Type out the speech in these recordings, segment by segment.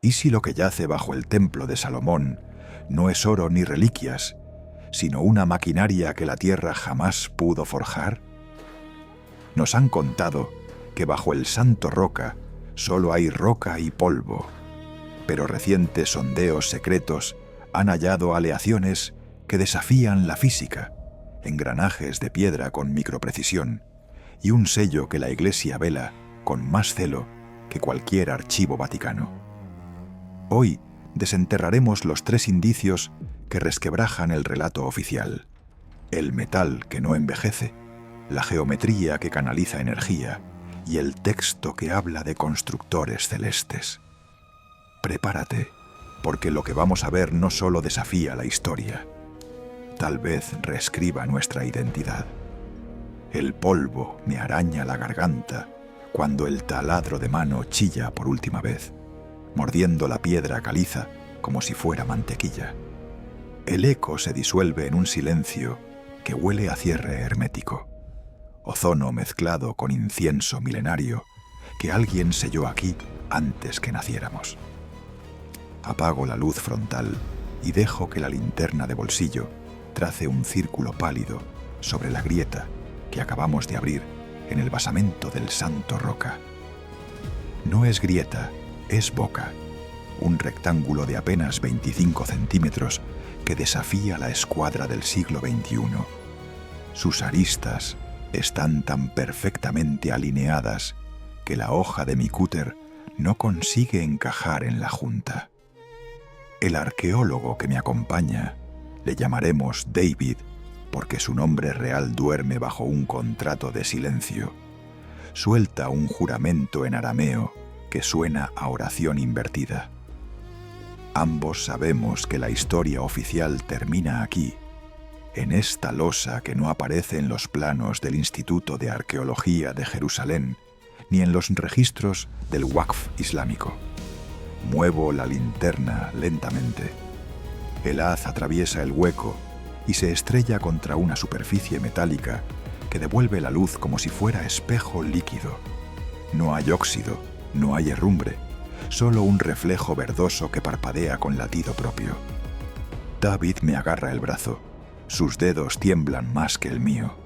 ¿Y si lo que yace bajo el templo de Salomón no es oro ni reliquias, sino una maquinaria que la tierra jamás pudo forjar? Nos han contado que bajo el santo roca solo hay roca y polvo, pero recientes sondeos secretos han hallado aleaciones que desafían la física, engranajes de piedra con microprecisión y un sello que la Iglesia vela con más celo que cualquier archivo vaticano. Hoy desenterraremos los 3 indicios que resquebrajan el relato oficial: el metal que no envejece, la geometría que canaliza energía y el texto que habla de constructores celestes. Prepárate, porque lo que vamos a ver no solo desafía la historia, tal vez reescriba nuestra identidad. El polvo me araña la garganta cuando el taladro de mano chilla por última vez, mordiendo la piedra caliza como si fuera mantequilla. El eco se disuelve en un silencio que huele a cierre hermético, ozono mezclado con incienso milenario que alguien selló aquí antes que naciéramos. Apago la luz frontal y dejo que la linterna de bolsillo trace un círculo pálido sobre la grieta que acabamos de abrir en el basamento del santo roca. No es grieta, es boca, un rectángulo de apenas 25 centímetros que desafía la escuadra del siglo XXI. Sus aristas están tan perfectamente alineadas que la hoja de mi cúter no consigue encajar en la junta. El arqueólogo que me acompaña, le llamaremos David, porque su nombre real duerme bajo un contrato de silencio, suelta un juramento en arameo que suena a oración invertida. Ambos sabemos que la historia oficial termina aquí, en esta losa que no aparece en los planos del Instituto de Arqueología de Jerusalén ni en los registros del Waqf islámico. Muevo la linterna lentamente. El haz atraviesa el hueco y se estrella contra una superficie metálica que devuelve la luz como si fuera espejo líquido. No hay óxido, no hay herrumbre, solo un reflejo verdoso que parpadea con latido propio. David me agarra el brazo. Sus dedos tiemblan más que el mío.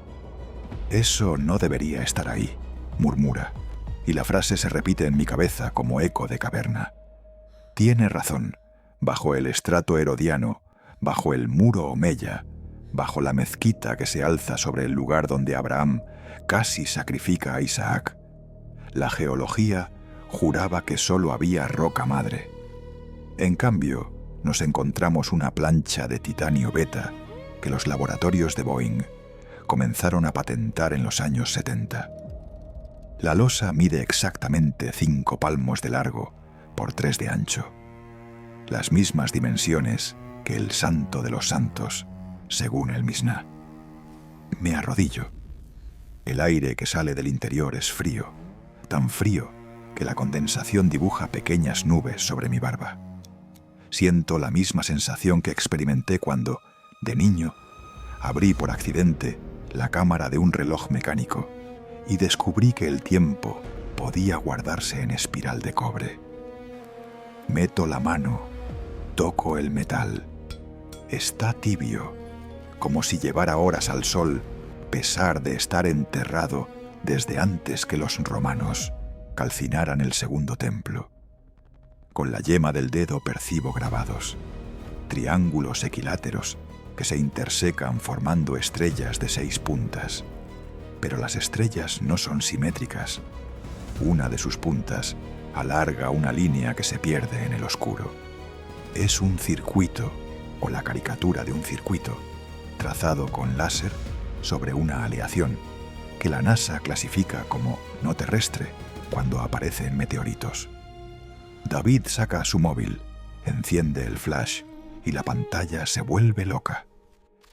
«Eso no debería estar ahí», murmura, y la frase se repite en mi cabeza como eco de caverna. Tiene razón. Bajo el estrato herodiano, bajo el muro omeya, bajo la mezquita que se alza sobre el lugar donde Abraham casi sacrifica a Isaac, la geología juraba que solo había roca madre. En cambio, nos encontramos una plancha de titanio beta que los laboratorios de Boeing comenzaron a patentar en los años 70. La losa mide exactamente 5 palmos de largo por 3 de ancho. Las mismas dimensiones que el santo de los santos, según el Misná. Me arrodillo. El aire que sale del interior es frío, tan frío que la condensación dibuja pequeñas nubes sobre mi barba. Siento la misma sensación que experimenté cuando, de niño, abrí por accidente la cámara de un reloj mecánico y descubrí que el tiempo podía guardarse en espiral de cobre. Meto la mano, toco el metal. Está tibio, como si llevara horas al sol, pesar de estar enterrado desde antes que los romanos calcinaran el segundo templo. Con la yema del dedo percibo grabados, triángulos equiláteros que se intersecan formando estrellas de 6 puntas. Pero las estrellas no son simétricas. Una de sus puntas alarga una línea que se pierde en el oscuro. Es un circuito, o la caricatura de un circuito, trazado con láser sobre una aleación que la NASA clasifica como no terrestre cuando aparece en meteoritos. David saca su móvil, enciende el flash y la pantalla se vuelve loca.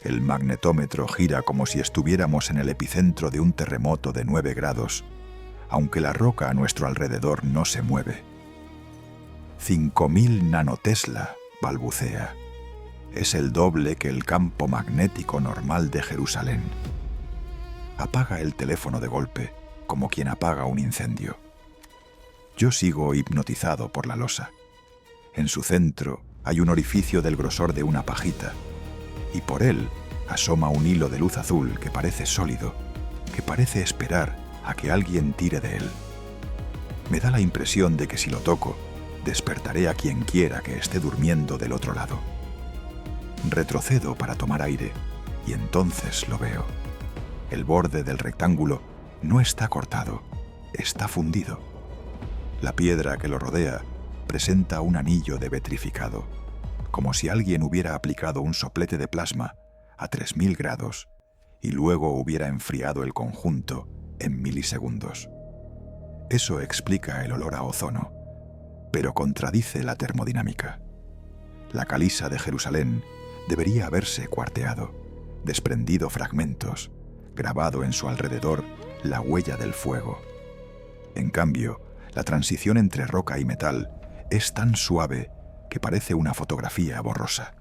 El magnetómetro gira como si estuviéramos en el epicentro de un terremoto de 9 grados, aunque la roca a nuestro alrededor no se mueve. 5000 nanotesla, balbucea. Es el doble que el campo magnético normal de Jerusalén. Apaga el teléfono de golpe, como quien apaga un incendio. Yo sigo hipnotizado por la losa. En su centro hay un orificio del grosor de una pajita, y por él asoma un hilo de luz azul que parece sólido, que parece esperar a que alguien tire de él. Me da la impresión de que si lo toco, despertaré a quien quiera que esté durmiendo del otro lado. Retrocedo para tomar aire, y entonces lo veo. El borde del rectángulo no está cortado, está fundido. La piedra que lo rodea presenta un anillo de vitrificado, como si alguien hubiera aplicado un soplete de plasma a 3000 grados y luego hubiera enfriado el conjunto en milisegundos. Eso explica el olor a ozono, pero contradice la termodinámica. La caliza de Jerusalén debería haberse cuarteado, desprendido fragmentos, grabado en su alrededor la huella del fuego. En cambio, la transición entre roca y metal es tan suave que parece una fotografía borrosa.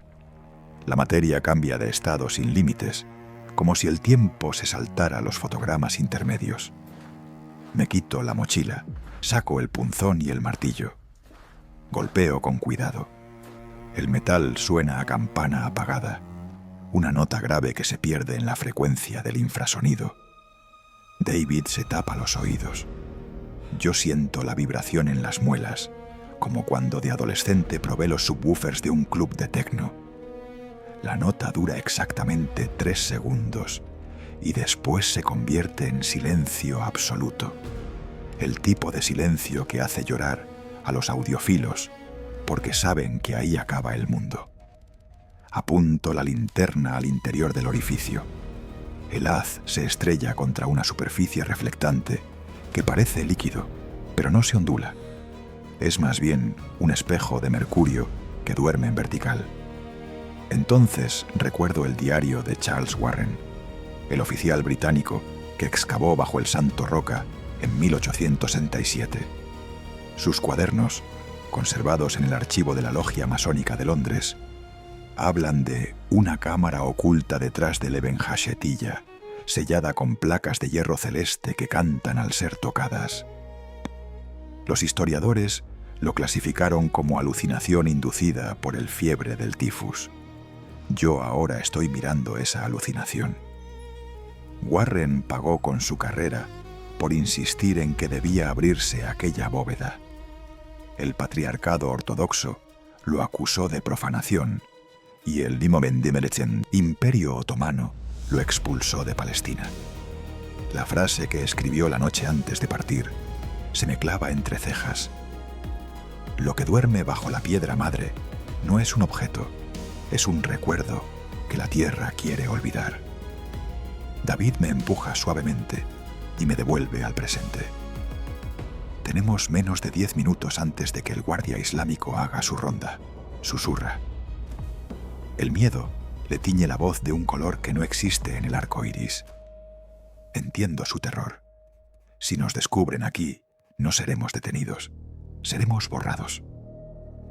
La materia cambia de estado sin límites, como si el tiempo se saltara los fotogramas intermedios. Me quito la mochila, saco el punzón y el martillo. Golpeo con cuidado. El metal suena a campana apagada, una nota grave que se pierde en la frecuencia del infrasonido. David se tapa los oídos. Yo siento la vibración en las muelas, como cuando de adolescente probé los subwoofers de un club de techno. La nota dura exactamente 3 segundos y después se convierte en silencio absoluto. El tipo de silencio que hace llorar a los audiófilos porque saben que ahí acaba el mundo. Apunto la linterna al interior del orificio. El haz se estrella contra una superficie reflectante que parece líquido, pero no se ondula. Es más bien un espejo de mercurio que duerme en vertical. Entonces recuerdo el diario de Charles Warren, el oficial británico que excavó bajo el Santo Roca en 1867. Sus cuadernos, conservados en el archivo de la Logia Masónica de Londres, hablan de una cámara oculta detrás del Eben Hashetilla, sellada con placas de hierro celeste que cantan al ser tocadas. Los historiadores lo clasificaron como alucinación inducida por el fiebre del tifus. Yo ahora estoy mirando esa alucinación. Warren pagó con su carrera por insistir en que debía abrirse aquella bóveda. El patriarcado ortodoxo lo acusó de profanación y el Dimobendimelechen, Imperio Otomano, lo expulsó de Palestina. La frase que escribió la noche antes de partir se me clava entre cejas. Lo que duerme bajo la piedra madre no es un objeto, es un recuerdo que la tierra quiere olvidar. David me empuja suavemente y me devuelve al presente. Tenemos menos de 10 minutos antes de que el guardia islámico haga su ronda, susurra. El miedo le tiñe la voz de un color que no existe en el arco iris. Entiendo su terror. Si nos descubren aquí, no seremos detenidos, seremos borrados.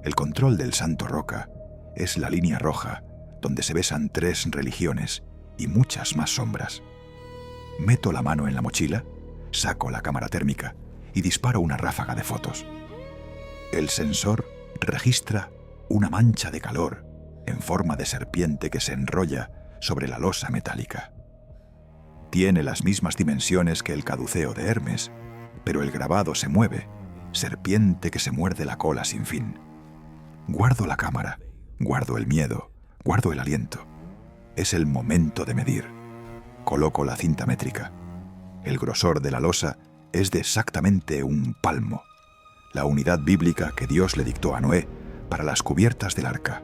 El control del Santo Roca es la línea roja donde se besan 3 religiones y muchas más sombras. Meto la mano en la mochila, saco la cámara térmica y disparo una ráfaga de fotos. El sensor registra una mancha de calor en forma de serpiente que se enrolla sobre la losa metálica. Tiene las mismas dimensiones que el caduceo de Hermes, pero el grabado se mueve, serpiente que se muerde la cola sin fin. Guardo la cámara, guardo el miedo, guardo el aliento. Es el momento de medir. Coloco la cinta métrica. El grosor de la losa es de exactamente 1 palmo, la unidad bíblica que Dios le dictó a Noé para las cubiertas del arca.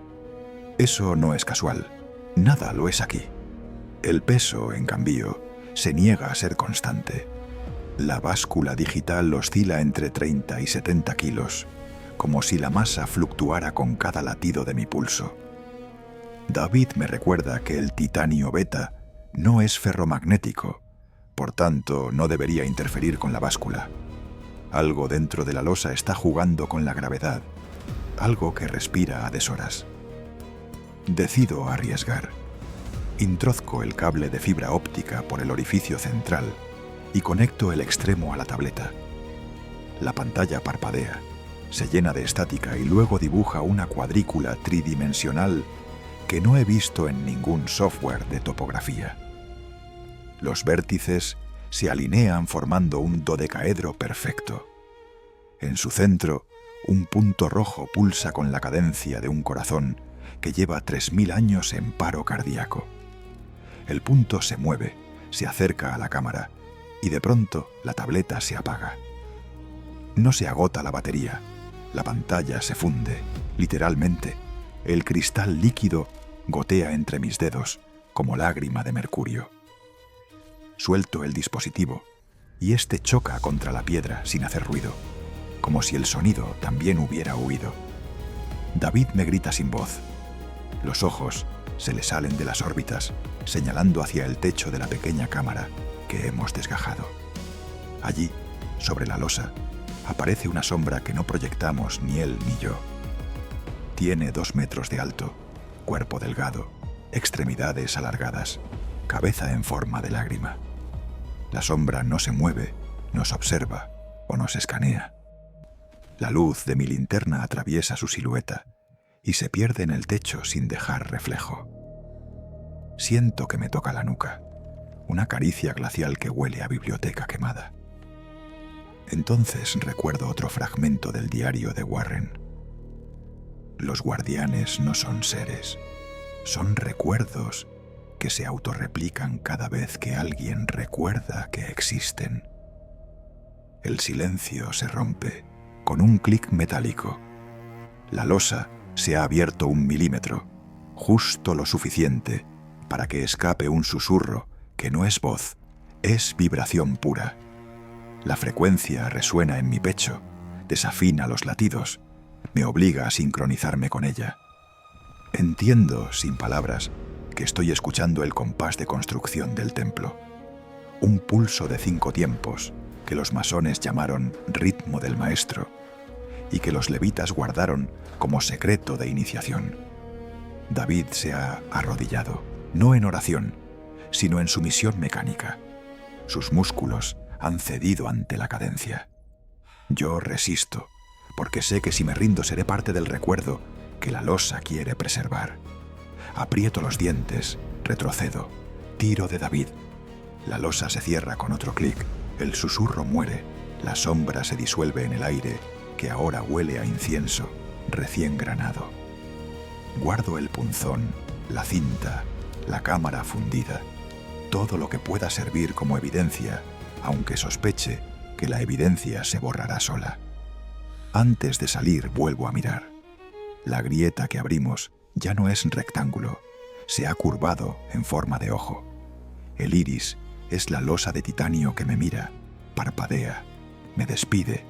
Eso no es casual, nada lo es aquí. El peso, en cambio, se niega a ser constante. La báscula digital oscila entre 30 y 70 kilos, como si la masa fluctuara con cada latido de mi pulso. David me recuerda que el titanio beta no es ferromagnético, por tanto no debería interferir con la báscula. Algo dentro de la losa está jugando con la gravedad, algo que respira a deshoras. Decido arriesgar. Introduzco el cable de fibra óptica por el orificio central y conecto el extremo a la tableta. La pantalla parpadea Se llena de estática y luego dibuja una cuadrícula tridimensional que no he visto en ningún software de topografía. Los vértices se alinean formando un dodecaedro perfecto. En su centro, un punto rojo pulsa con la cadencia de un corazón que lleva 3000 años en paro cardíaco. El punto se mueve, se acerca a la cámara y de pronto la tableta se apaga. No se agota la batería, la pantalla se funde, literalmente. El cristal líquido gotea entre mis dedos como lágrima de mercurio. Suelto el dispositivo y este choca contra la piedra sin hacer ruido, como si el sonido también hubiera huido. David me grita sin voz. Los ojos se le salen de las órbitas, señalando hacia el techo de la pequeña cámara que hemos desgajado. Allí, sobre la losa, aparece una sombra que no proyectamos ni él ni yo. Tiene 2 metros de alto, cuerpo delgado, extremidades alargadas, cabeza en forma de lágrima. La sombra no se mueve, nos observa o nos escanea. La luz de mi linterna atraviesa su silueta y se pierde en el techo sin dejar reflejo. Siento que me toca la nuca, una caricia glacial que huele a biblioteca quemada. Entonces recuerdo otro fragmento del diario de Warren. Los guardianes no son seres, son recuerdos que se autorreplican cada vez que alguien recuerda que existen. El silencio se rompe con un clic metálico. La losa se ha abierto 1 milímetro, justo lo suficiente para que escape un susurro que no es voz, es vibración pura. La frecuencia resuena en mi pecho, desafina los latidos, me obliga a sincronizarme con ella. Entiendo, sin palabras, que estoy escuchando el compás de construcción del templo. Un pulso de 5 tiempos que los masones llamaron ritmo del maestro y que los levitas guardaron como secreto de iniciación. David se ha arrodillado, no en oración, sino en sumisión mecánica. Sus músculos han cedido ante la cadencia. Yo resisto, porque sé que si me rindo seré parte del recuerdo que la losa quiere preservar. Aprieto los dientes, retrocedo, tiro de David. La losa se cierra con otro clic, el susurro muere, la sombra se disuelve en el aire, que ahora huele a incienso, recién granado. Guardo el punzón, la cinta, la cámara fundida, todo lo que pueda servir como evidencia, aunque sospeche que la evidencia se borrará sola. Antes de salir vuelvo a mirar. La grieta que abrimos ya no es rectángulo, se ha curvado en forma de ojo. El iris es la losa de titanio que me mira, parpadea, me despide.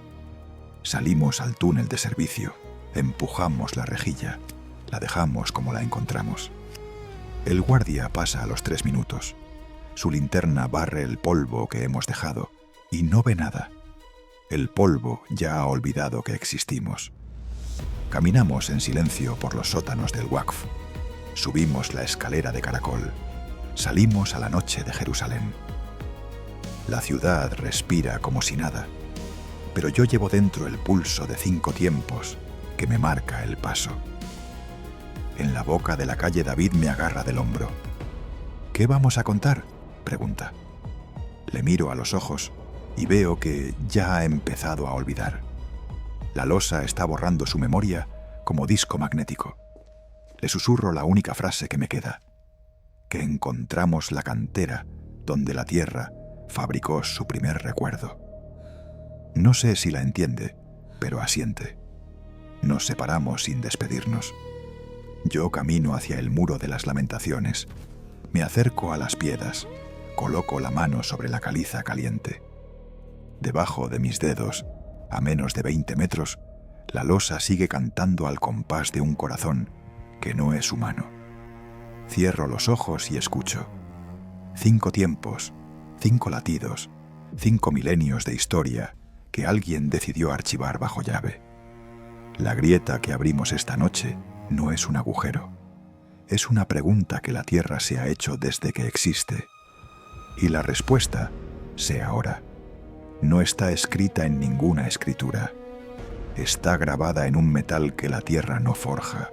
Salimos al túnel de servicio, empujamos la rejilla, la dejamos como la encontramos. El guardia pasa a los 3 minutos. Su linterna barre el polvo que hemos dejado y no ve nada. El polvo ya ha olvidado que existimos. Caminamos en silencio por los sótanos del Waqf. Subimos la escalera de caracol. Salimos a la noche de Jerusalén. La ciudad respira como si nada, pero yo llevo dentro el pulso de 5 tiempos que me marca el paso. En la boca de la calle David me agarra del hombro. ¿Qué vamos a contar?, pregunta. Le miro a los ojos y veo que ya ha empezado a olvidar. La losa está borrando su memoria como disco magnético. Le susurro la única frase que me queda: que encontramos la cantera donde la tierra fabricó su primer recuerdo. No sé si la entiende, pero asiente. Nos separamos sin despedirnos. Yo camino hacia el muro de las lamentaciones. Me acerco a las piedras. Coloco la mano sobre la caliza caliente. Debajo de mis dedos, a menos de 20 metros, la losa sigue cantando al compás de un corazón que no es humano. Cierro los ojos y escucho. 5 tiempos, 5 latidos, 5 milenios de historia que alguien decidió archivar bajo llave. La grieta que abrimos esta noche no es un agujero. Es una pregunta que la Tierra se ha hecho desde que existe. Y la respuesta, sé ahora, no está escrita en ninguna escritura. está grabada en un metal que la tierra no forja,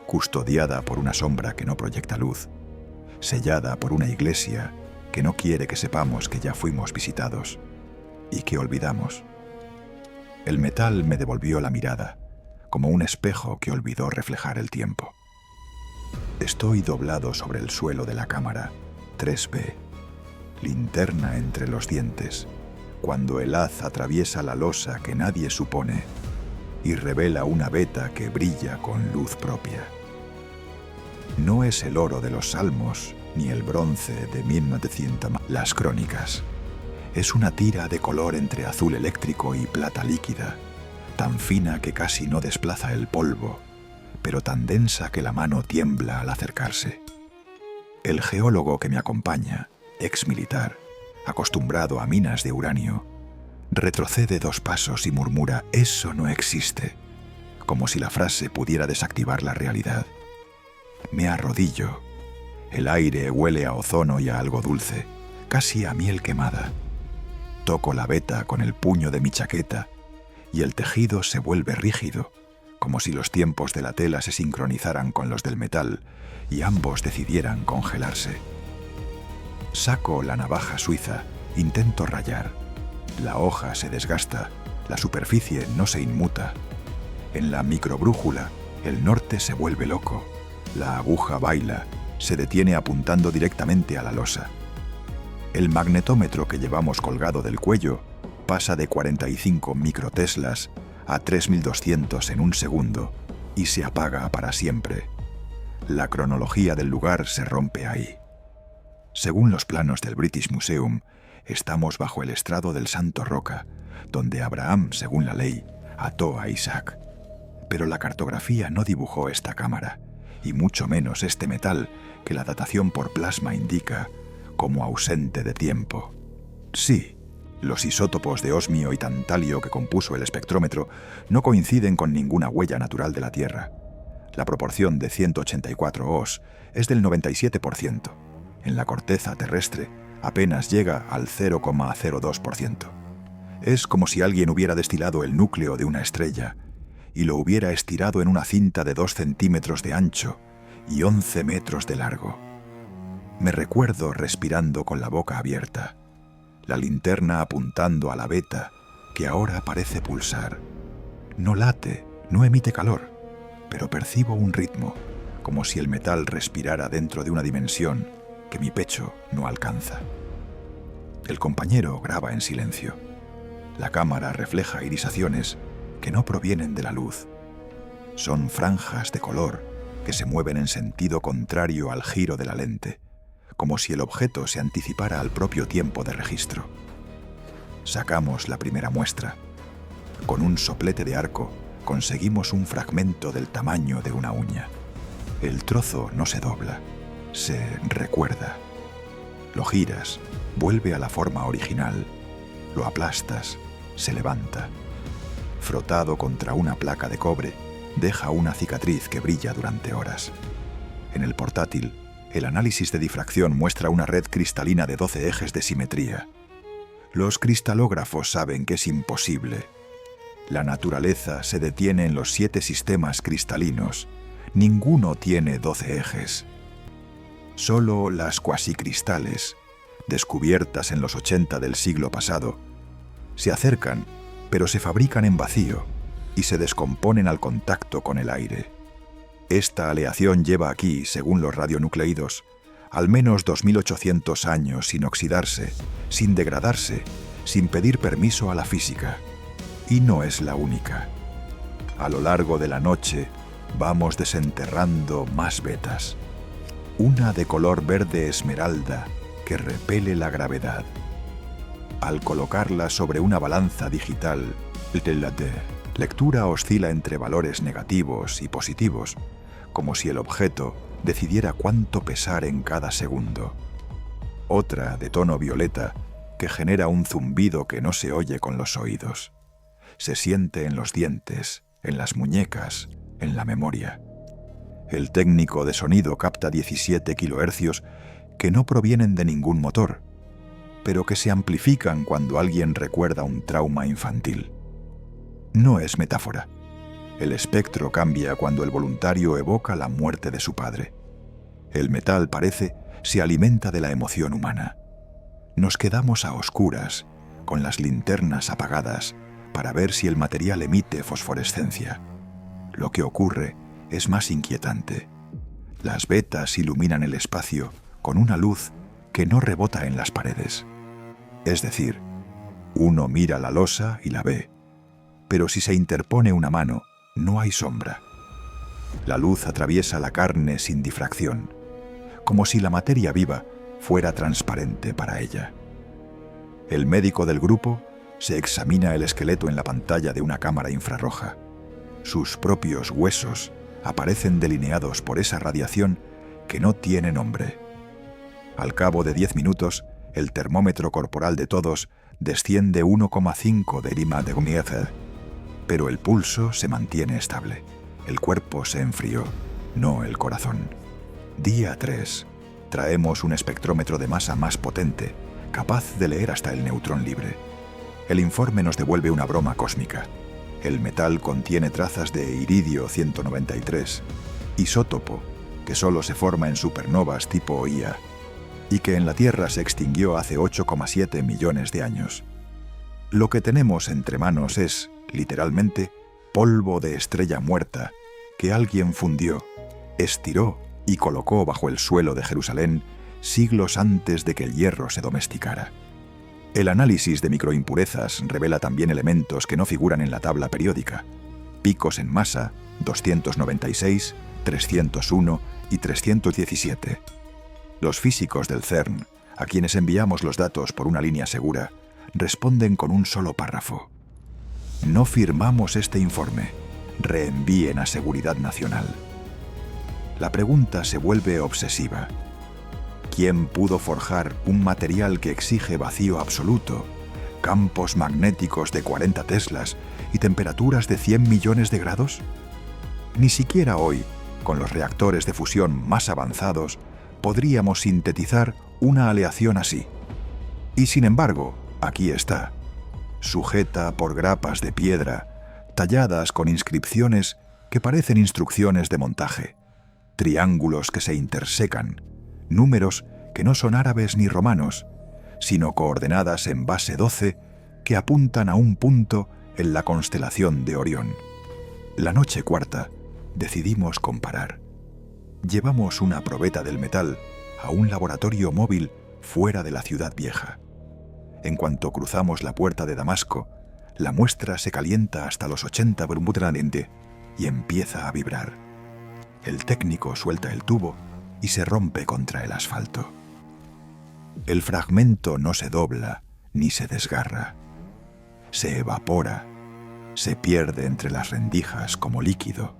custodiada por una sombra que no proyecta luz, sellada por una iglesia que no quiere que sepamos que ya fuimos visitados y que olvidamos. El metal me devolvió la mirada, como un espejo que olvidó reflejar el tiempo. Estoy doblado sobre el suelo de la cámara, 3B, linterna entre los dientes, cuando el haz atraviesa la losa que nadie supone y revela una veta que brilla con luz propia. No es el oro de los salmos ni el bronce de 1900 las crónicas. Es una tira de color entre azul eléctrico y plata líquida, tan fina que casi no desplaza el polvo, pero tan densa que la mano tiembla al acercarse. El geólogo que me acompaña, ex militar, acostumbrado a minas de uranio, retrocede 2 pasos y murmura: «Eso no existe», como si la frase pudiera desactivar la realidad. Me arrodillo. El aire huele a ozono y a algo dulce, casi a miel quemada. Toco la veta con el puño de mi chaqueta y el tejido se vuelve rígido, como si los tiempos de la tela se sincronizaran con los del metal y ambos decidieran congelarse. Saco la navaja suiza, intento rayar. La hoja se desgasta, la superficie no se inmuta. En la microbrújula, el norte se vuelve loco. La aguja baila, se detiene apuntando directamente a la losa. El magnetómetro que llevamos colgado del cuello pasa de 45 microteslas a 3200 en un segundo y se apaga para siempre. La cronología del lugar se rompe ahí. Según los planos del British Museum, estamos bajo el estrado del Santo Roca, donde Abraham, según la ley, ató a Isaac. Pero la cartografía no dibujó esta cámara, y mucho menos este metal que la datación por plasma indica como ausente de tiempo. Sí, los isótopos de osmio y tantalio que compuso el espectrómetro no coinciden con ninguna huella natural de la Tierra. La proporción de 184 Os es del 97%. En la corteza terrestre apenas llega al 0,02%. Es como si alguien hubiera destilado el núcleo de una estrella y lo hubiera estirado en una cinta de 2 centímetros de ancho y 11 metros de largo. Me recuerdo respirando con la boca abierta, la linterna apuntando a la veta que ahora parece pulsar. No late, no emite calor, pero percibo un ritmo, como si el metal respirara dentro de una dimensión que mi pecho no alcanza. El compañero graba en silencio. La cámara refleja irisaciones que no provienen de la luz. Son franjas de color que se mueven en sentido contrario al giro de la lente, como si el objeto se anticipara al propio tiempo de registro. Sacamos la primera muestra. Con un soplete de arco conseguimos un fragmento del tamaño de una uña. El trozo no se dobla, se recuerda. Lo giras, vuelve a la forma original. Lo aplastas, se levanta. Frotado contra una placa de cobre, deja una cicatriz que brilla durante horas. En el portátil, el análisis de difracción muestra una red cristalina de 12 ejes de simetría. Los cristalógrafos saben que es imposible. La naturaleza se detiene en los 7 sistemas cristalinos. Ninguno tiene 12 ejes. Solo las cuasicristales, descubiertas en los 80 del siglo pasado, se acercan, pero se fabrican en vacío y se descomponen al contacto con el aire. Esta aleación lleva aquí, según los radionucleidos, al menos 2800 años sin oxidarse, sin degradarse, sin pedir permiso a la física. Y no es la única. A lo largo de la noche vamos desenterrando más vetas. Una de color verde esmeralda que repele la gravedad. Al colocarla sobre una balanza digital, la lectura oscila entre valores negativos y positivos, como si el objeto decidiera cuánto pesar en cada segundo. Otra de tono violeta que genera un zumbido que no se oye con los oídos. Se siente en los dientes, en las muñecas, en la memoria. El técnico de sonido capta 17 kHz que no provienen de ningún motor, pero que se amplifican cuando alguien recuerda un trauma infantil. No es metáfora. El espectro cambia cuando el voluntario evoca la muerte de su padre. El metal, parece, se alimenta de la emoción humana. Nos quedamos a oscuras, con las linternas apagadas, para ver si el material emite fosforescencia. Lo que ocurre es más inquietante. Las vetas iluminan el espacio con una luz que no rebota en las paredes. Es decir, uno mira la losa y la ve, pero si se interpone una mano, no hay sombra. La luz atraviesa la carne sin difracción, como si la materia viva fuera transparente para ella. El médico del grupo se examina el esqueleto en la pantalla de una cámara infrarroja. Sus propios huesos aparecen delineados por esa radiación que no tiene nombre. Al cabo de 10 minutos, el termómetro corporal de todos desciende 1,5 de Rima de Gomiezer, pero el pulso se mantiene estable. El cuerpo se enfrió, no el corazón. Día 3. Traemos un espectrómetro de masa más potente, capaz de leer hasta el neutrón libre. El informe nos devuelve una broma cósmica. El metal contiene trazas de iridio 193, isótopo que solo se forma en supernovas tipo Ia, y que en la Tierra se extinguió hace 8,7 millones de años. Lo que tenemos entre manos es, literalmente, polvo de estrella muerta que alguien fundió, estiró y colocó bajo el suelo de Jerusalén siglos antes de que el hierro se domesticara. El análisis de microimpurezas revela también elementos que no figuran en la tabla periódica: picos en masa 296, 301 y 317. Los físicos del CERN, a quienes enviamos los datos por una línea segura, responden con un solo párrafo: no firmamos este informe. Reenvíen a Seguridad Nacional. La pregunta se vuelve obsesiva. ¿Quién pudo forjar un material que exige vacío absoluto, campos magnéticos de 40 teslas y temperaturas de 100 millones de grados? Ni siquiera hoy, con los reactores de fusión más avanzados, podríamos sintetizar una aleación así. Y sin embargo, aquí está, sujeta por grapas de piedra, talladas con inscripciones que parecen instrucciones de montaje, triángulos que se intersecan, números que no son árabes ni romanos, sino coordenadas en base 12 que apuntan a un punto en la constelación de Orión. La noche cuarta decidimos comparar. Llevamos una probeta del metal a un laboratorio móvil fuera de la ciudad vieja. En cuanto cruzamos la puerta de Damasco, la muestra se calienta hasta los 80 Brumbutramente y empieza a vibrar. El técnico suelta el tubo y se rompe contra el asfalto. El fragmento no se dobla ni se desgarra. Se evapora, se pierde entre las rendijas como líquido,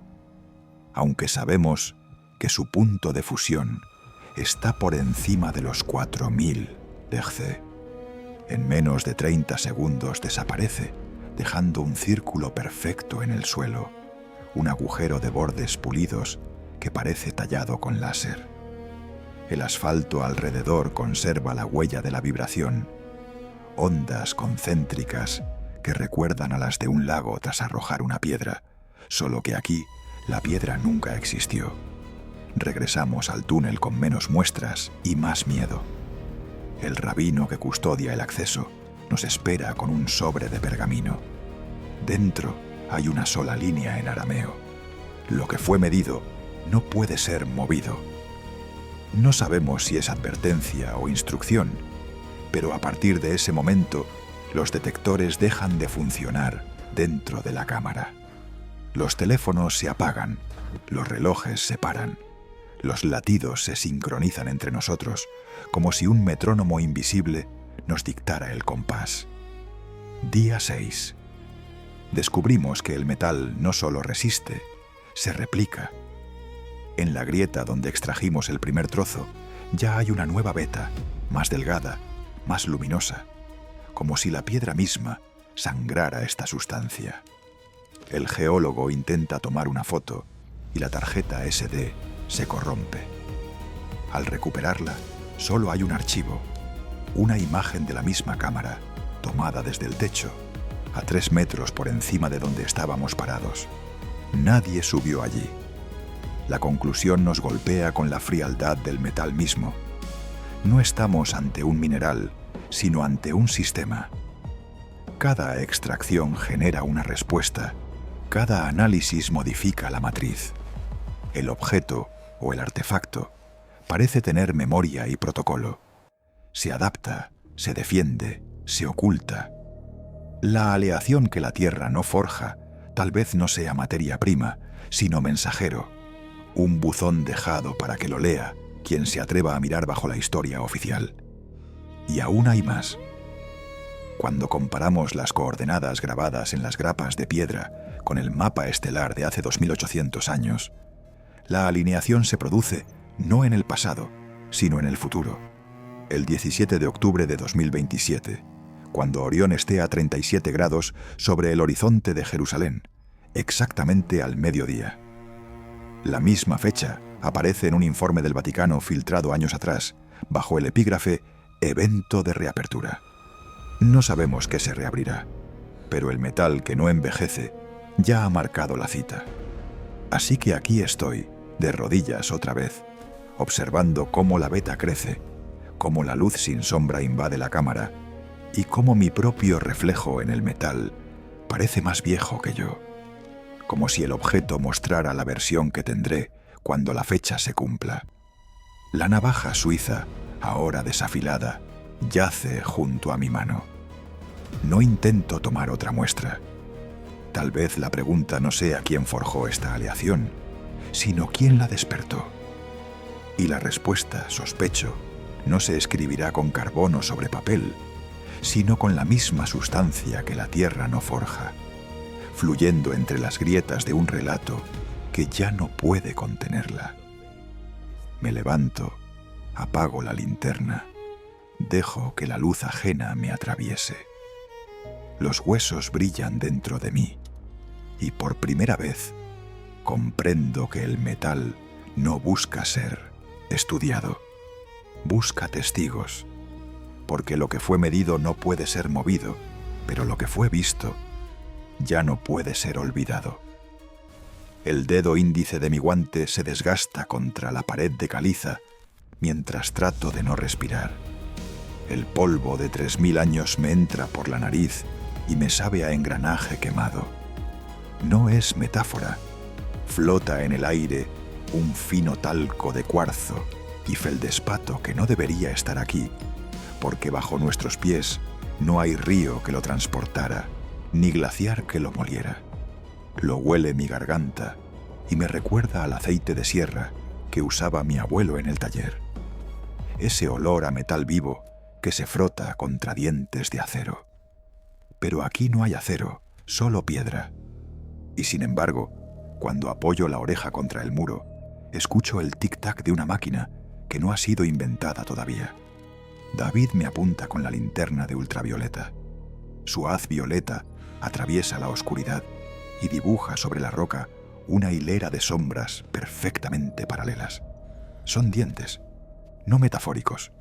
aunque sabemos que su punto de fusión está por encima de los 4000 Hz. En menos de 30 segundos desaparece, dejando un círculo perfecto en el suelo, un agujero de bordes pulidos que parece tallado con láser. El asfalto alrededor conserva la huella de la vibración, ondas concéntricas que recuerdan a las de un lago tras arrojar una piedra, solo que aquí la piedra nunca existió. Regresamos al túnel con menos muestras y más miedo. El rabino que custodia el acceso nos espera con un sobre de pergamino. Dentro hay una sola línea en arameo. Lo que fue medido no puede ser movido. No sabemos si es advertencia o instrucción, pero a partir de ese momento, los detectores dejan de funcionar dentro de la cámara. Los teléfonos se apagan, los relojes se paran, los latidos se sincronizan entre nosotros, como si un metrónomo invisible nos dictara el compás. Día 6. Descubrimos que el metal no solo resiste, se replica. En la grieta donde extrajimos el primer trozo, ya hay una nueva veta, más delgada, más luminosa, como si la piedra misma sangrara esta sustancia. El geólogo intenta tomar una foto y la tarjeta SD se corrompe. Al recuperarla, solo hay un archivo, una imagen de la misma cámara, tomada desde el techo, a 3 metros por encima de donde estábamos parados. Nadie subió allí. La conclusión nos golpea con la frialdad del metal mismo. No estamos ante un mineral, sino ante un sistema. Cada extracción genera una respuesta. Cada análisis modifica la matriz. El objeto o el artefacto parece tener memoria y protocolo. Se adapta, se defiende, se oculta. La aleación que la Tierra no forja tal vez no sea materia prima, sino mensajero, un buzón dejado para que lo lea quien se atreva a mirar bajo la historia oficial. Y aún hay más. Cuando comparamos las coordenadas grabadas en las grapas de piedra con el mapa estelar de hace 2800 años, la alineación se produce no en el pasado, sino en el futuro, el 17 de octubre de 2027, cuando Orión esté a 37 grados sobre el horizonte de Jerusalén, exactamente al mediodía. La misma fecha aparece en un informe del Vaticano filtrado años atrás, bajo el epígrafe «Evento de reapertura». No sabemos qué se reabrirá, pero el metal que no envejece ya ha marcado la cita. Así que aquí estoy, de rodillas otra vez, observando cómo la veta crece, cómo la luz sin sombra invade la cámara y cómo mi propio reflejo en el metal parece más viejo que yo, como si el objeto mostrara la versión que tendré cuando la fecha se cumpla. La navaja suiza, ahora desafilada, yace junto a mi mano. No intento tomar otra muestra. Tal vez la pregunta no sea quién forjó esta aleación, sino quién la despertó. Y la respuesta, sospecho, no se escribirá con carbono sobre papel, sino con la misma sustancia que la Tierra no forja, fluyendo entre las grietas de un relato que ya no puede contenerla. Me levanto, apago la linterna, dejo que la luz ajena me atraviese. Los huesos brillan dentro de mí, y por primera vez comprendo que el metal no busca ser estudiado, busca testigos, porque lo que fue medido no puede ser movido, pero lo que fue visto ya no puede ser olvidado. El dedo índice de mi guante se desgasta contra la pared de caliza mientras trato de no respirar. El polvo de 3000 años me entra por la nariz y me sabe a engranaje quemado. No es metáfora. Flota en el aire un fino talco de cuarzo y feldespato que no debería estar aquí, porque bajo nuestros pies no hay río que lo transportara, ni glaciar que lo moliera. Lo huele mi garganta y me recuerda al aceite de sierra que usaba mi abuelo en el taller. Ese olor a metal vivo que se frota contra dientes de acero. Pero aquí no hay acero, solo piedra. Y sin embargo, cuando apoyo la oreja contra el muro, escucho el tic-tac de una máquina que no ha sido inventada todavía. David me apunta con la linterna de ultravioleta. Su haz violeta atraviesa la oscuridad y dibuja sobre la roca una hilera de sombras perfectamente paralelas. Son dientes, no metafóricos,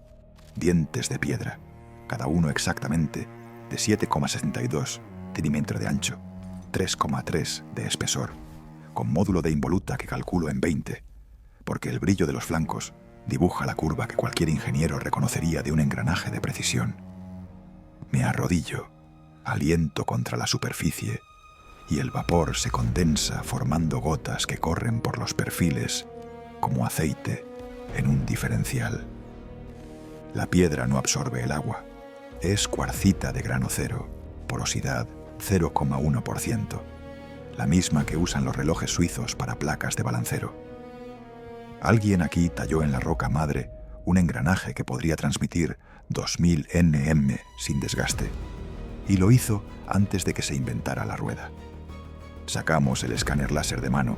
dientes de piedra, cada uno exactamente de 7,62 centímetros de ancho, 3,3 de espesor, con módulo de involuta que calculo en 20, porque el brillo de los flancos dibuja la curva que cualquier ingeniero reconocería de un engranaje de precisión. Me arrodillo, aliento contra la superficie, y el vapor se condensa formando gotas que corren por los perfiles como aceite en un diferencial. La piedra no absorbe el agua. Es cuarcita de grano cero, porosidad 0,1%, la misma que usan los relojes suizos para placas de balancero. Alguien aquí talló en la roca madre un engranaje que podría transmitir 2000 Nm sin desgaste, y lo hizo antes de que se inventara la rueda. Sacamos el escáner láser de mano,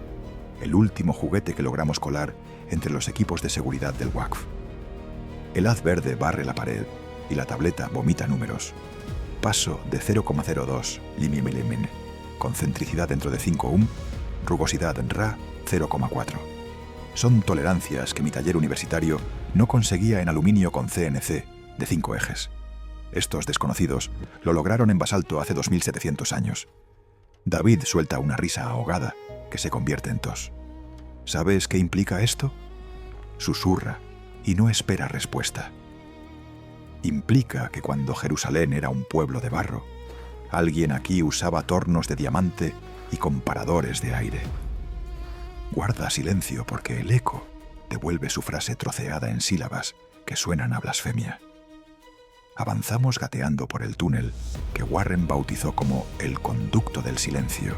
el último juguete que logramos colar entre los equipos de seguridad del Waqf. El haz verde barre la pared y la tableta vomita números. Paso de 0,02 mm, concentricidad dentro de 5 ohm, rugosidad Ra 0,4. Son tolerancias que mi taller universitario no conseguía en aluminio con CNC de 5 ejes. Estos desconocidos lo lograron en basalto hace 2700 años. David suelta una risa ahogada que se convierte en tos. ¿Sabes qué implica esto? Susurra y no espera respuesta. Implica que cuando Jerusalén era un pueblo de barro, alguien aquí usaba tornos de diamante y comparadores de aire. Guarda silencio porque el eco devuelve su frase troceada en sílabas que suenan a blasfemia. Avanzamos gateando por el túnel que Warren bautizó como el conducto del silencio,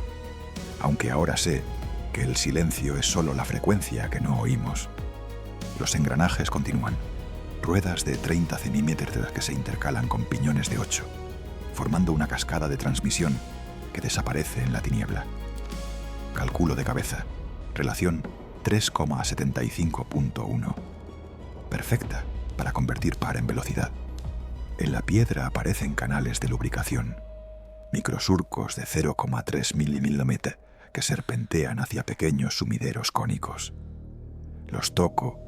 aunque ahora sé que el silencio es solo la frecuencia que no oímos. Los engranajes continúan, ruedas de 30 centímetros que se intercalan con piñones de 8, formando una cascada de transmisión que desaparece en la tiniebla. Cálculo de cabeza, relación 3,75.1. Perfecta para convertir par en velocidad. En la piedra aparecen canales de lubricación, microsurcos de 0,3 milímetros que serpentean hacia pequeños sumideros cónicos. Los toco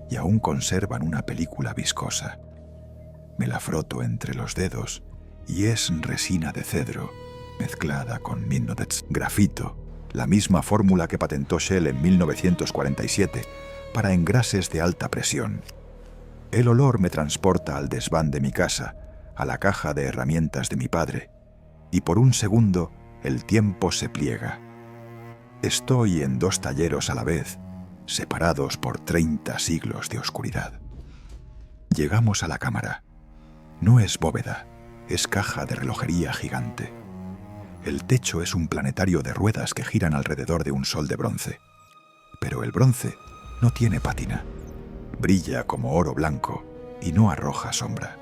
y aún conservan una película viscosa. Me la froto entre los dedos y es resina de cedro mezclada con grafito, la misma fórmula que patentó Shell en 1947 para engrases de alta presión. El olor me transporta al desván de mi casa, a la caja de herramientas de mi padre, y por un segundo el tiempo se pliega. Estoy en 2 talleros a la vez, separados por 30 siglos de oscuridad. Llegamos a la cámara. No es bóveda, es caja de relojería gigante. El techo es un planetario de ruedas que giran alrededor de un sol de bronce. Pero el bronce no tiene pátina. Brilla como oro blanco y no arroja sombra.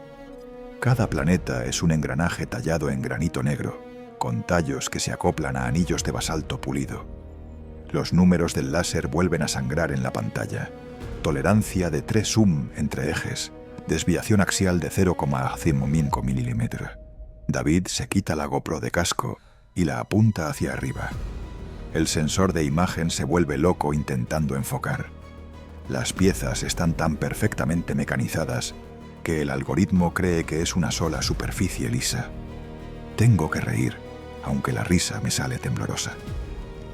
Cada planeta es un engranaje tallado en granito negro, con tallos que se acoplan a anillos de basalto pulido. Los números del láser vuelven a sangrar en la pantalla. Tolerancia de 3 ohm entre ejes, desviación axial de 0,5 milímetros. David se quita la GoPro de casco y la apunta hacia arriba. El sensor de imagen se vuelve loco intentando enfocar. Las piezas están tan perfectamente mecanizadas que el algoritmo cree que es una sola superficie lisa. Tengo que reír, aunque la risa me sale temblorosa.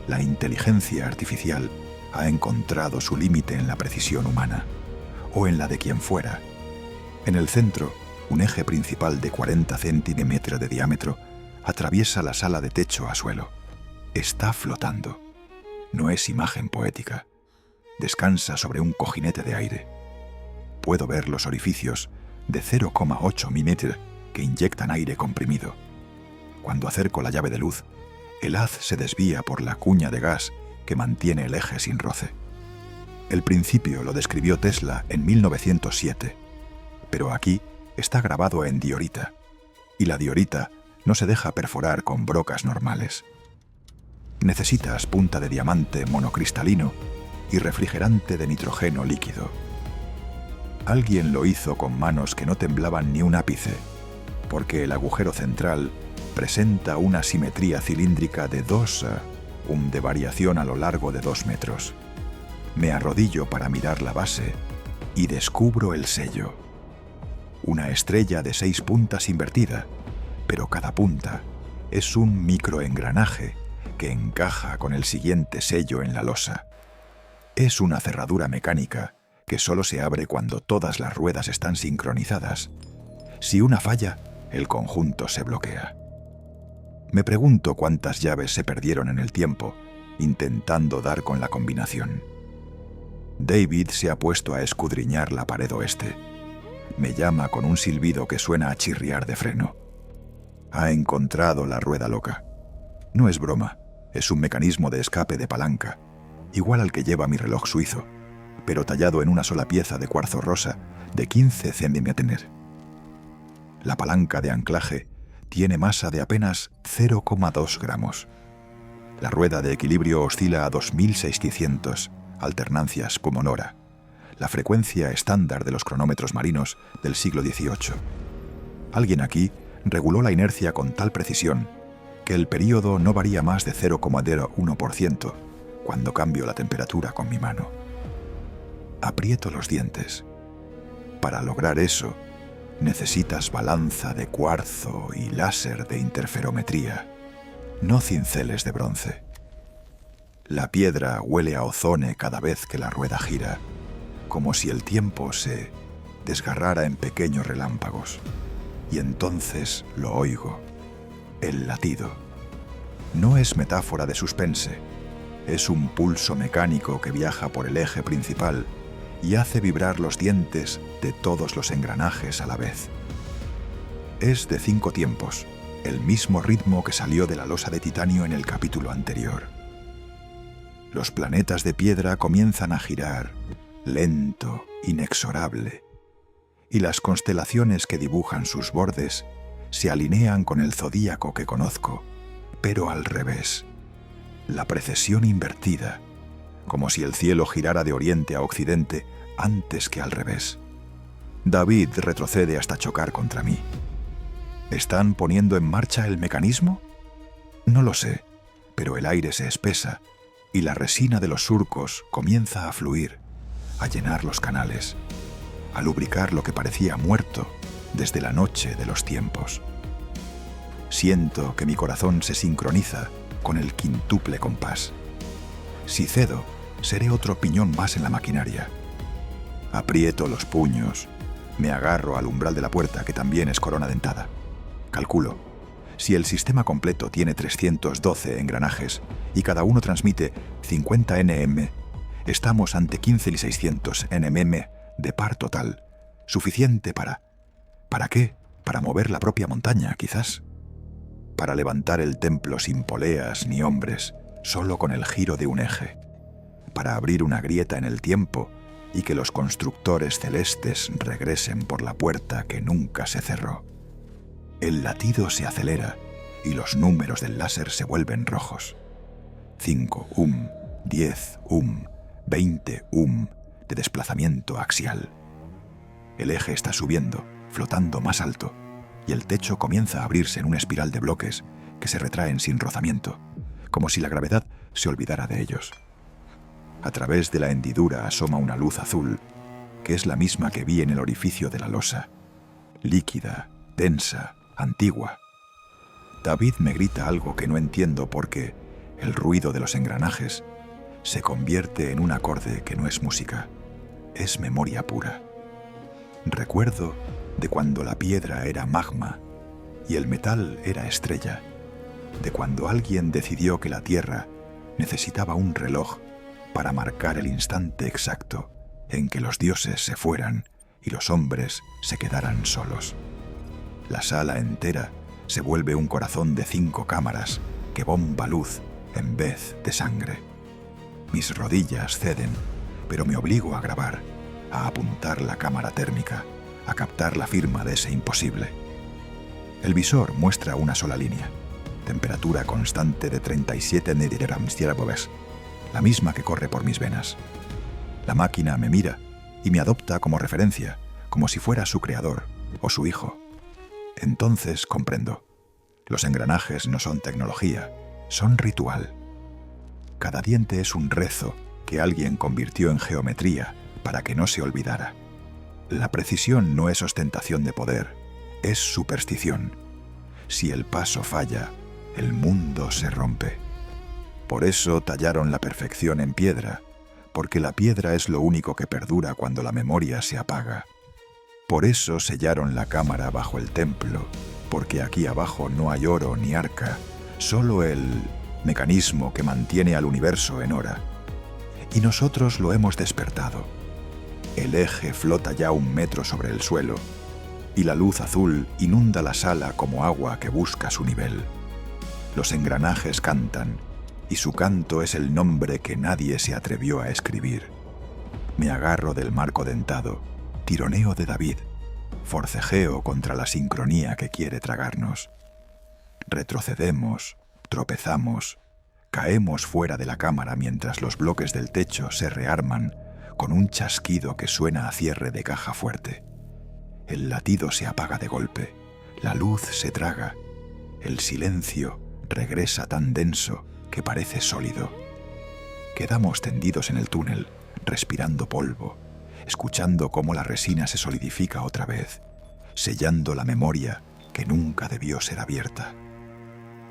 La inteligencia artificial ha encontrado su límite en la precisión humana, o en la de quien fuera. En el centro, un eje principal de 40 centímetros de diámetro atraviesa la sala de techo a suelo. Está flotando. No es imagen poética. Descansa sobre un cojinete de aire. Puedo ver los orificios de 0,8 milímetros que inyectan aire comprimido. Cuando acerco la llave de luz, el haz se desvía por la cuña de gas que mantiene el eje sin roce. El principio lo describió Tesla en 1907, pero aquí está grabado en diorita, y la diorita no se deja perforar con brocas normales. Necesitas punta de diamante monocristalino y refrigerante de nitrógeno líquido. Alguien lo hizo con manos que no temblaban ni un ápice, porque el agujero central presenta una simetría cilíndrica de 2 de variación a lo largo de 2 metros. Me arrodillo para mirar la base y descubro el sello. Una estrella de 6 puntas invertida, pero cada punta es un microengranaje que encaja con el siguiente sello en la losa. Es una cerradura mecánica que solo se abre cuando todas las ruedas están sincronizadas. Si una falla, el conjunto se bloquea. Me pregunto cuántas llaves se perdieron en el tiempo, intentando dar con la combinación. David se ha puesto a escudriñar la pared oeste. Me llama con un silbido que suena a chirriar de freno. Ha encontrado la rueda loca. No es broma, es un mecanismo de escape de palanca, igual al que lleva mi reloj suizo, pero tallado en una sola pieza de cuarzo rosa de 15 centímetros. La palanca de anclaje tiene masa de apenas 0,2 gramos. La rueda de equilibrio oscila a 2600 alternancias pulmonora, la frecuencia estándar de los cronómetros marinos del siglo XVIII. Alguien aquí reguló la inercia con tal precisión que el período no varía más de 0,01% cuando cambio la temperatura con mi mano. Aprieto los dientes. Para lograr eso, Necesitas balanza de cuarzo y láser de interferometría, no cinceles de bronce. La piedra huele a ozone cada vez que la rueda gira, como si el tiempo se desgarrara en pequeños relámpagos. Y entonces lo oigo, el latido. No es metáfora de suspense, es un pulso mecánico que viaja por el eje principal y hace vibrar los dientes de todos los engranajes a la vez. Es de 5 tiempos, el mismo ritmo que salió de la losa de titanio en el capítulo anterior. Los planetas de piedra comienzan a girar, lento, inexorable, y las constelaciones que dibujan sus bordes se alinean con el zodíaco que conozco, pero al revés. La precesión invertida, como si el cielo girara de oriente a occidente antes que al revés. David retrocede hasta chocar contra mí. ¿Están poniendo en marcha el mecanismo? No lo sé, pero el aire se espesa y la resina de los surcos comienza a fluir, a llenar los canales, a lubricar lo que parecía muerto desde la noche de los tiempos. Siento que mi corazón se sincroniza con el quintuple compás. Si cedo, seré otro piñón más en la maquinaria. Aprieto los puños, me agarro al umbral de la puerta, que también es corona dentada. Calculo, si el sistema completo tiene 312 engranajes y cada uno transmite 50 nm, estamos ante 15.600 nmm de par total, suficiente para... ¿Para qué? Para mover la propia montaña, quizás. Para levantar el templo sin poleas ni hombres, solo con el giro de un eje. Para abrir una grieta en el tiempo y que los constructores celestes regresen por la puerta que nunca se cerró. El latido se acelera y los números del láser se vuelven rojos. 5 10 20 de desplazamiento axial. El eje está subiendo, flotando más alto, y el techo comienza a abrirse en una espiral de bloques que se retraen sin rozamiento, como si la gravedad se olvidara de ellos. A través de la hendidura asoma una luz azul, que es la misma que vi en el orificio de la losa, líquida, densa, antigua. David me grita algo que no entiendo porque el ruido de los engranajes se convierte en un acorde que no es música, es memoria pura. Recuerdo de cuando la piedra era magma y el metal era estrella, de cuando alguien decidió que la Tierra necesitaba un reloj para marcar el instante exacto en que los dioses se fueran y los hombres se quedaran solos. La sala entera se vuelve un corazón de 5 cámaras que bomba luz en vez de sangre. Mis rodillas ceden, pero me obligo a grabar, a apuntar la cámara térmica, a captar la firma de ese imposible. El visor muestra una sola línea, temperatura constante de 37 nD, la misma que corre por mis venas. La máquina me mira y me adopta como referencia, como si fuera su creador o su hijo. Entonces comprendo. Los engranajes no son tecnología, son ritual. Cada diente es un rezo que alguien convirtió en geometría para que no se olvidara. La precisión no es ostentación de poder, es superstición. Si el paso falla, el mundo se rompe. Por eso tallaron la perfección en piedra, porque la piedra es lo único que perdura cuando la memoria se apaga. Por eso sellaron la cámara bajo el templo, porque aquí abajo no hay oro ni arca, solo el mecanismo que mantiene al universo en hora. Y nosotros lo hemos despertado. El eje flota ya 1 metro sobre el suelo, y la luz azul inunda la sala como agua que busca su nivel. Los engranajes cantan, y su canto es el nombre que nadie se atrevió a escribir. Me agarro del marco dentado, tironeo de David, forcejeo contra la sincronía que quiere tragarnos. Retrocedemos, tropezamos, caemos fuera de la cámara mientras los bloques del techo se rearman con un chasquido que suena a cierre de caja fuerte. El latido se apaga de golpe, la luz se traga, el silencio regresa tan denso que parece sólido. Quedamos tendidos en el túnel, respirando polvo, escuchando cómo la resina se solidifica otra vez, sellando la memoria que nunca debió ser abierta.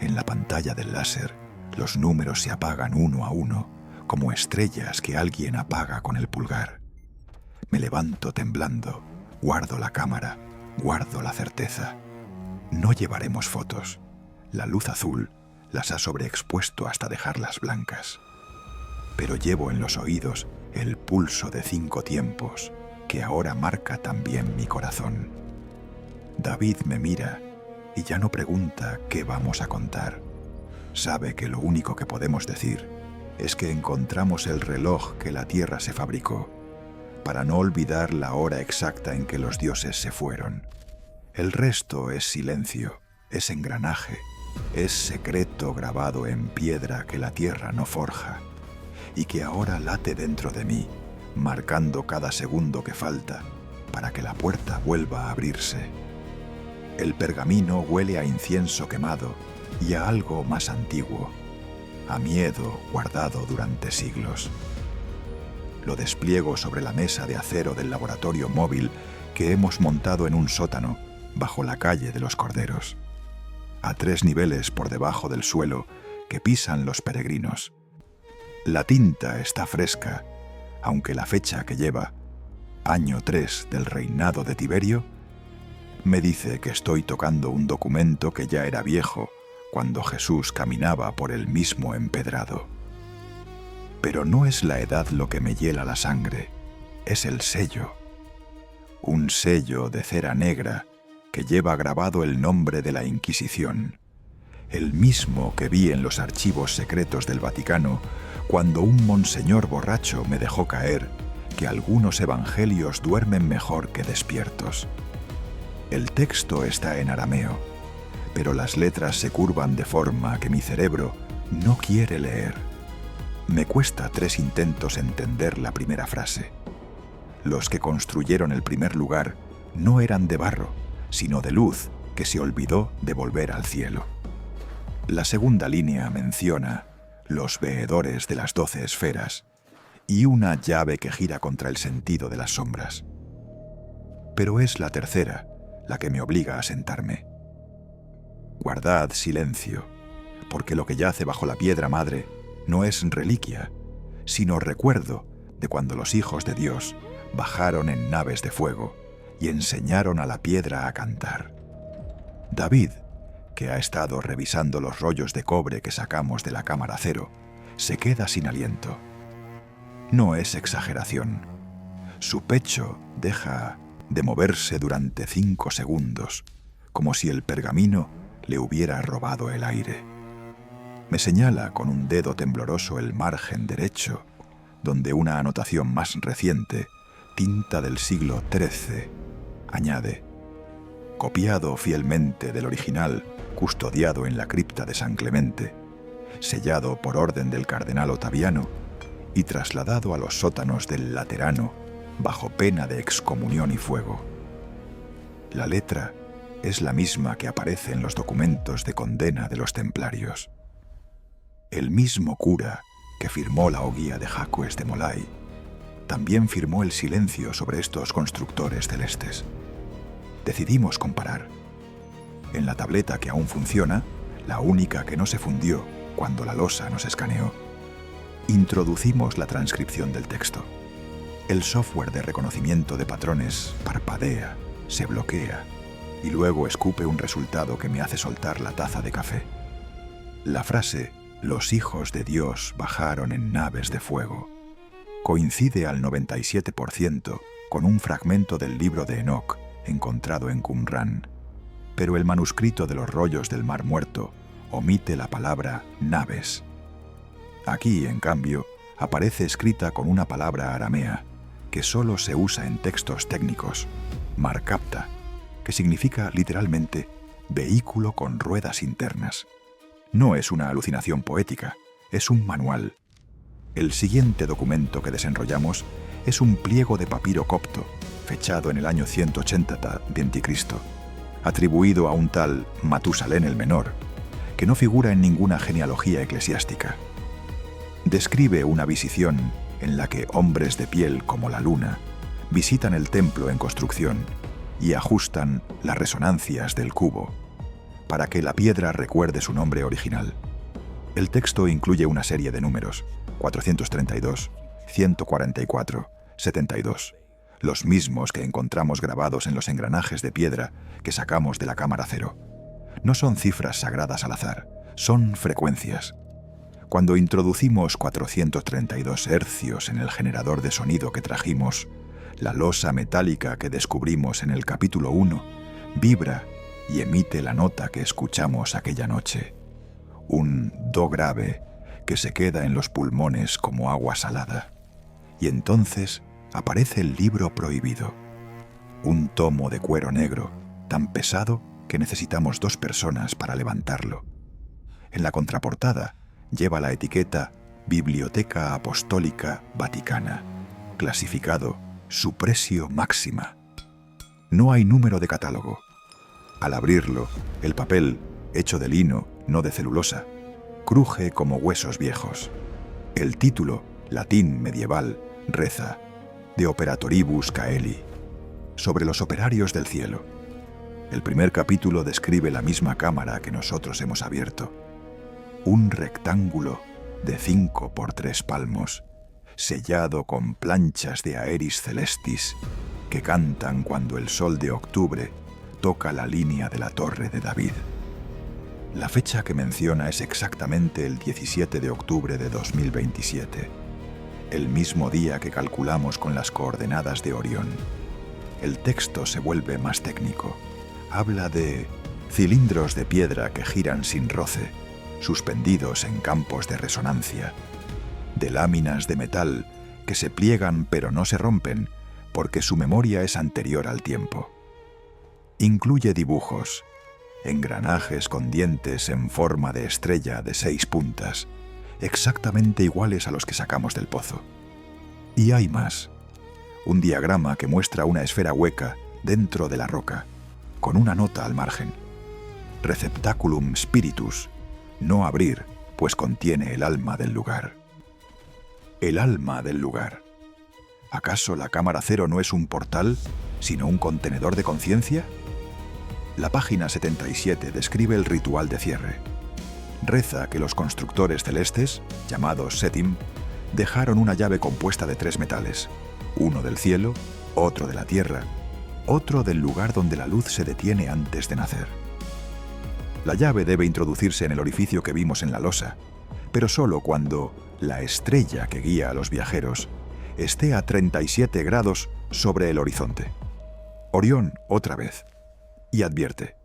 En la pantalla del láser, los números se apagan uno a uno, como estrellas que alguien apaga con el pulgar. Me levanto temblando, guardo la cámara, guardo la certeza. No llevaremos fotos. La luz azul las ha sobreexpuesto hasta dejarlas blancas. Pero llevo en los oídos el pulso de 5 tiempos, que ahora marca también mi corazón. David me mira y ya no pregunta qué vamos a contar. Sabe que lo único que podemos decir es que encontramos el reloj que la tierra se fabricó, para no olvidar la hora exacta en que los dioses se fueron. El resto es silencio, es engranaje, es secreto grabado en piedra que la tierra no forja, y que ahora late dentro de mí, marcando cada segundo que falta para que la puerta vuelva a abrirse. El pergamino huele a incienso quemado y a algo más antiguo, a miedo guardado durante siglos. Lo despliego sobre la mesa de acero del laboratorio móvil que hemos montado en un sótano bajo la calle de los Corderos, a 3 niveles por debajo del suelo que pisan los peregrinos. La tinta está fresca, aunque la fecha que lleva, año 3 del reinado de Tiberio, me dice que estoy tocando un documento que ya era viejo cuando Jesús caminaba por el mismo empedrado. Pero no es la edad lo que me hiela la sangre, es el sello. Un sello de cera negra que lleva grabado el nombre de la Inquisición, el mismo que vi en los archivos secretos del Vaticano cuando un monseñor borracho me dejó caer que algunos evangelios duermen mejor que despiertos. El texto está en arameo, pero las letras se curvan de forma que mi cerebro no quiere leer. Me cuesta 3 intentos entender la primera frase. Los que construyeron el primer lugar no eran de barro, sino de luz que se olvidó de volver al cielo. La segunda línea menciona los veedores de las 12 esferas y una llave que gira contra el sentido de las sombras. Pero es la tercera la que me obliga a sentarme. Guardad silencio, porque lo que yace bajo la piedra madre no es reliquia, sino recuerdo de cuando los hijos de Dios bajaron en naves de fuego y enseñaron a la piedra a cantar. David, que ha estado revisando los rollos de cobre que sacamos de la cámara cero, se queda sin aliento. No es exageración. Su pecho deja de moverse durante 5 segundos, como si el pergamino le hubiera robado el aire. Me señala con un dedo tembloroso el margen derecho, donde una anotación más reciente, tinta del siglo XIII, añade: copiado fielmente del original, custodiado en la cripta de San Clemente, sellado por orden del cardenal Ottaviano y trasladado a los sótanos del Laterano bajo pena de excomunión y fuego. La letra es la misma que aparece en los documentos de condena de los templarios. El mismo cura que firmó la oguía de Jacques de Molay también firmó el silencio sobre estos constructores celestes. Decidimos comparar. En la tableta que aún funciona, la única que no se fundió cuando la losa nos escaneó, introducimos la transcripción del texto. El software de reconocimiento de patrones parpadea, se bloquea y luego escupe un resultado que me hace soltar la taza de café. La frase «Los hijos de Dios bajaron en naves de fuego» coincide al 97% con un fragmento del libro de Enoc encontrado en Qumran, pero el manuscrito de los rollos del Mar Muerto omite la palabra naves. Aquí, en cambio, aparece escrita con una palabra aramea que solo se usa en textos técnicos, markapta, que significa literalmente vehículo con ruedas internas. No es una alucinación poética, es un manual. El siguiente documento que desenrollamos es un pliego de papiro copto, fechado en el año 180 de Anticristo, atribuido a un tal Matusalén el Menor, que no figura en ninguna genealogía eclesiástica. Describe una visión en la que hombres de piel como la luna visitan el templo en construcción y ajustan las resonancias del cubo para que la piedra recuerde su nombre original. El texto incluye una serie de números: 432, 144, 72, los mismos que encontramos grabados en los engranajes de piedra que sacamos de la cámara cero. No son cifras sagradas al azar, son frecuencias. Cuando introducimos 432 hercios en el generador de sonido que trajimos, la losa metálica que descubrimos en el capítulo 1 vibra y emite la nota que escuchamos aquella noche. Un do grave que se queda en los pulmones como agua salada. Y entonces aparece el libro prohibido. Un tomo de cuero negro, tan pesado que necesitamos 2 personas para levantarlo. En la contraportada lleva la etiqueta Biblioteca Apostólica Vaticana, clasificado Suppresio Máxima. No hay número de catálogo. Al abrirlo, el papel, hecho de lino, no de celulosa, cruje como huesos viejos. El título, latín medieval, reza: De Operatoribus Caeli, sobre los operarios del cielo. El primer capítulo describe la misma cámara que nosotros hemos abierto. Un rectángulo de 5 por 3 palmos, sellado con planchas de Aeris Celestis que cantan cuando el sol de octubre toca la línea de la Torre de David. La fecha que menciona es exactamente el 17 de octubre de 2027, el mismo día que calculamos con las coordenadas de Orión. El texto se vuelve más técnico. Habla de cilindros de piedra que giran sin roce, suspendidos en campos de resonancia, de láminas de metal que se pliegan pero no se rompen porque su memoria es anterior al tiempo. Incluye dibujos, engranajes con dientes en forma de estrella de 6 puntas, exactamente iguales a los que sacamos del pozo. Y hay más. Un diagrama que muestra una esfera hueca dentro de la roca, con una nota al margen. Receptaculum spiritus, no abrir, pues contiene el alma del lugar. El alma del lugar. ¿Acaso la cámara cero no es un portal, sino un contenedor de conciencia? La página 77 describe el ritual de cierre. Reza que los constructores celestes, llamados Setim, dejaron una llave compuesta de 3 metales, uno del cielo, otro de la tierra, otro del lugar donde la luz se detiene antes de nacer. La llave debe introducirse en el orificio que vimos en la losa, pero solo cuando la estrella que guía a los viajeros esté a 37 grados sobre el horizonte. Orión otra vez. Y advierte: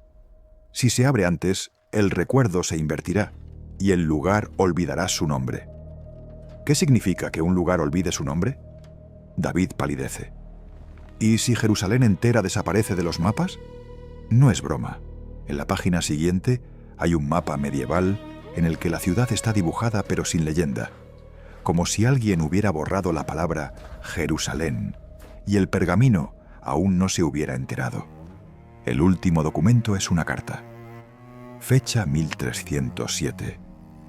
si se abre antes, el recuerdo se invertirá y el lugar olvidará su nombre. ¿Qué significa que un lugar olvide su nombre? David palidece. ¿Y si Jerusalén entera desaparece de los mapas? No es broma. En la página siguiente hay un mapa medieval en el que la ciudad está dibujada pero sin leyenda, como si alguien hubiera borrado la palabra Jerusalén y el pergamino aún no se hubiera enterado. El último documento es una carta. Fecha 1307,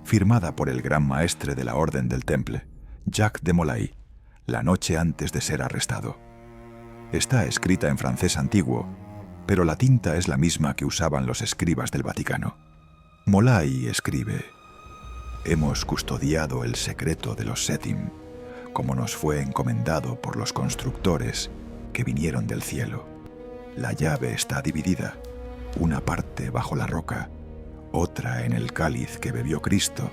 firmada por el gran maestre de la Orden del Temple, Jacques de Molay, la noche antes de ser arrestado. Está escrita en francés antiguo, pero la tinta es la misma que usaban los escribas del Vaticano. Molay escribe: hemos custodiado el secreto de los Setim, como nos fue encomendado por los constructores que vinieron del cielo. La llave está dividida, una parte bajo la roca, otra en el cáliz que bebió Cristo,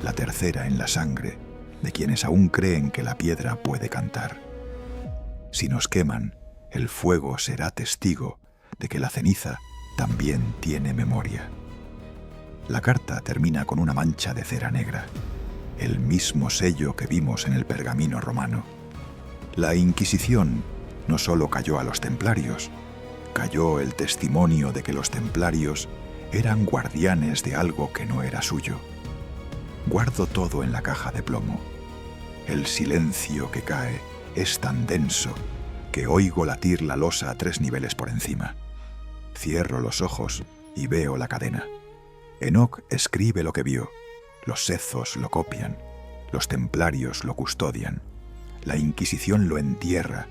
la tercera en la sangre de quienes aún creen que la piedra puede cantar. Si nos queman, el fuego será testigo de que la ceniza también tiene memoria. La carta termina con una mancha de cera negra, el mismo sello que vimos en el pergamino romano. La Inquisición no solo cayó a los templarios, cayó el testimonio de que los templarios eran guardianes de algo que no era suyo. Guardo todo en la caja de plomo. El silencio que cae es tan denso que oigo latir la losa a 3 niveles por encima. Cierro los ojos y veo la cadena. Enoc escribe lo que vio, los sezos lo copian, los templarios lo custodian, la Inquisición lo entierra,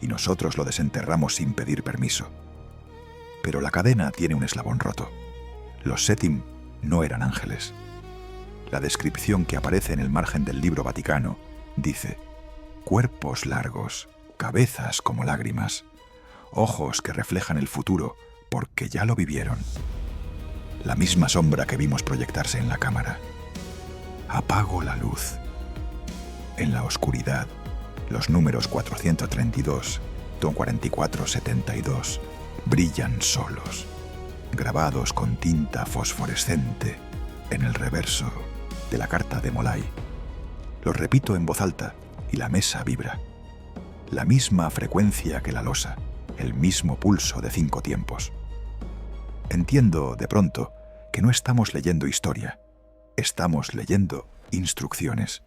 y nosotros lo desenterramos sin pedir permiso. Pero la cadena tiene un eslabón roto. Los Sétim no eran ángeles. La descripción que aparece en el margen del Libro Vaticano dice: cuerpos largos, cabezas como lágrimas, ojos que reflejan el futuro porque ya lo vivieron. La misma sombra que vimos proyectarse en la cámara. Apago la luz. En la oscuridad, los números 432 y 4472 brillan solos, grabados con tinta fosforescente en el reverso de la carta de Molay. Lo repito en voz alta y la mesa vibra. La misma frecuencia que la losa, el mismo pulso de 5 tiempos. Entiendo, de pronto, que no estamos leyendo historia, estamos leyendo instrucciones.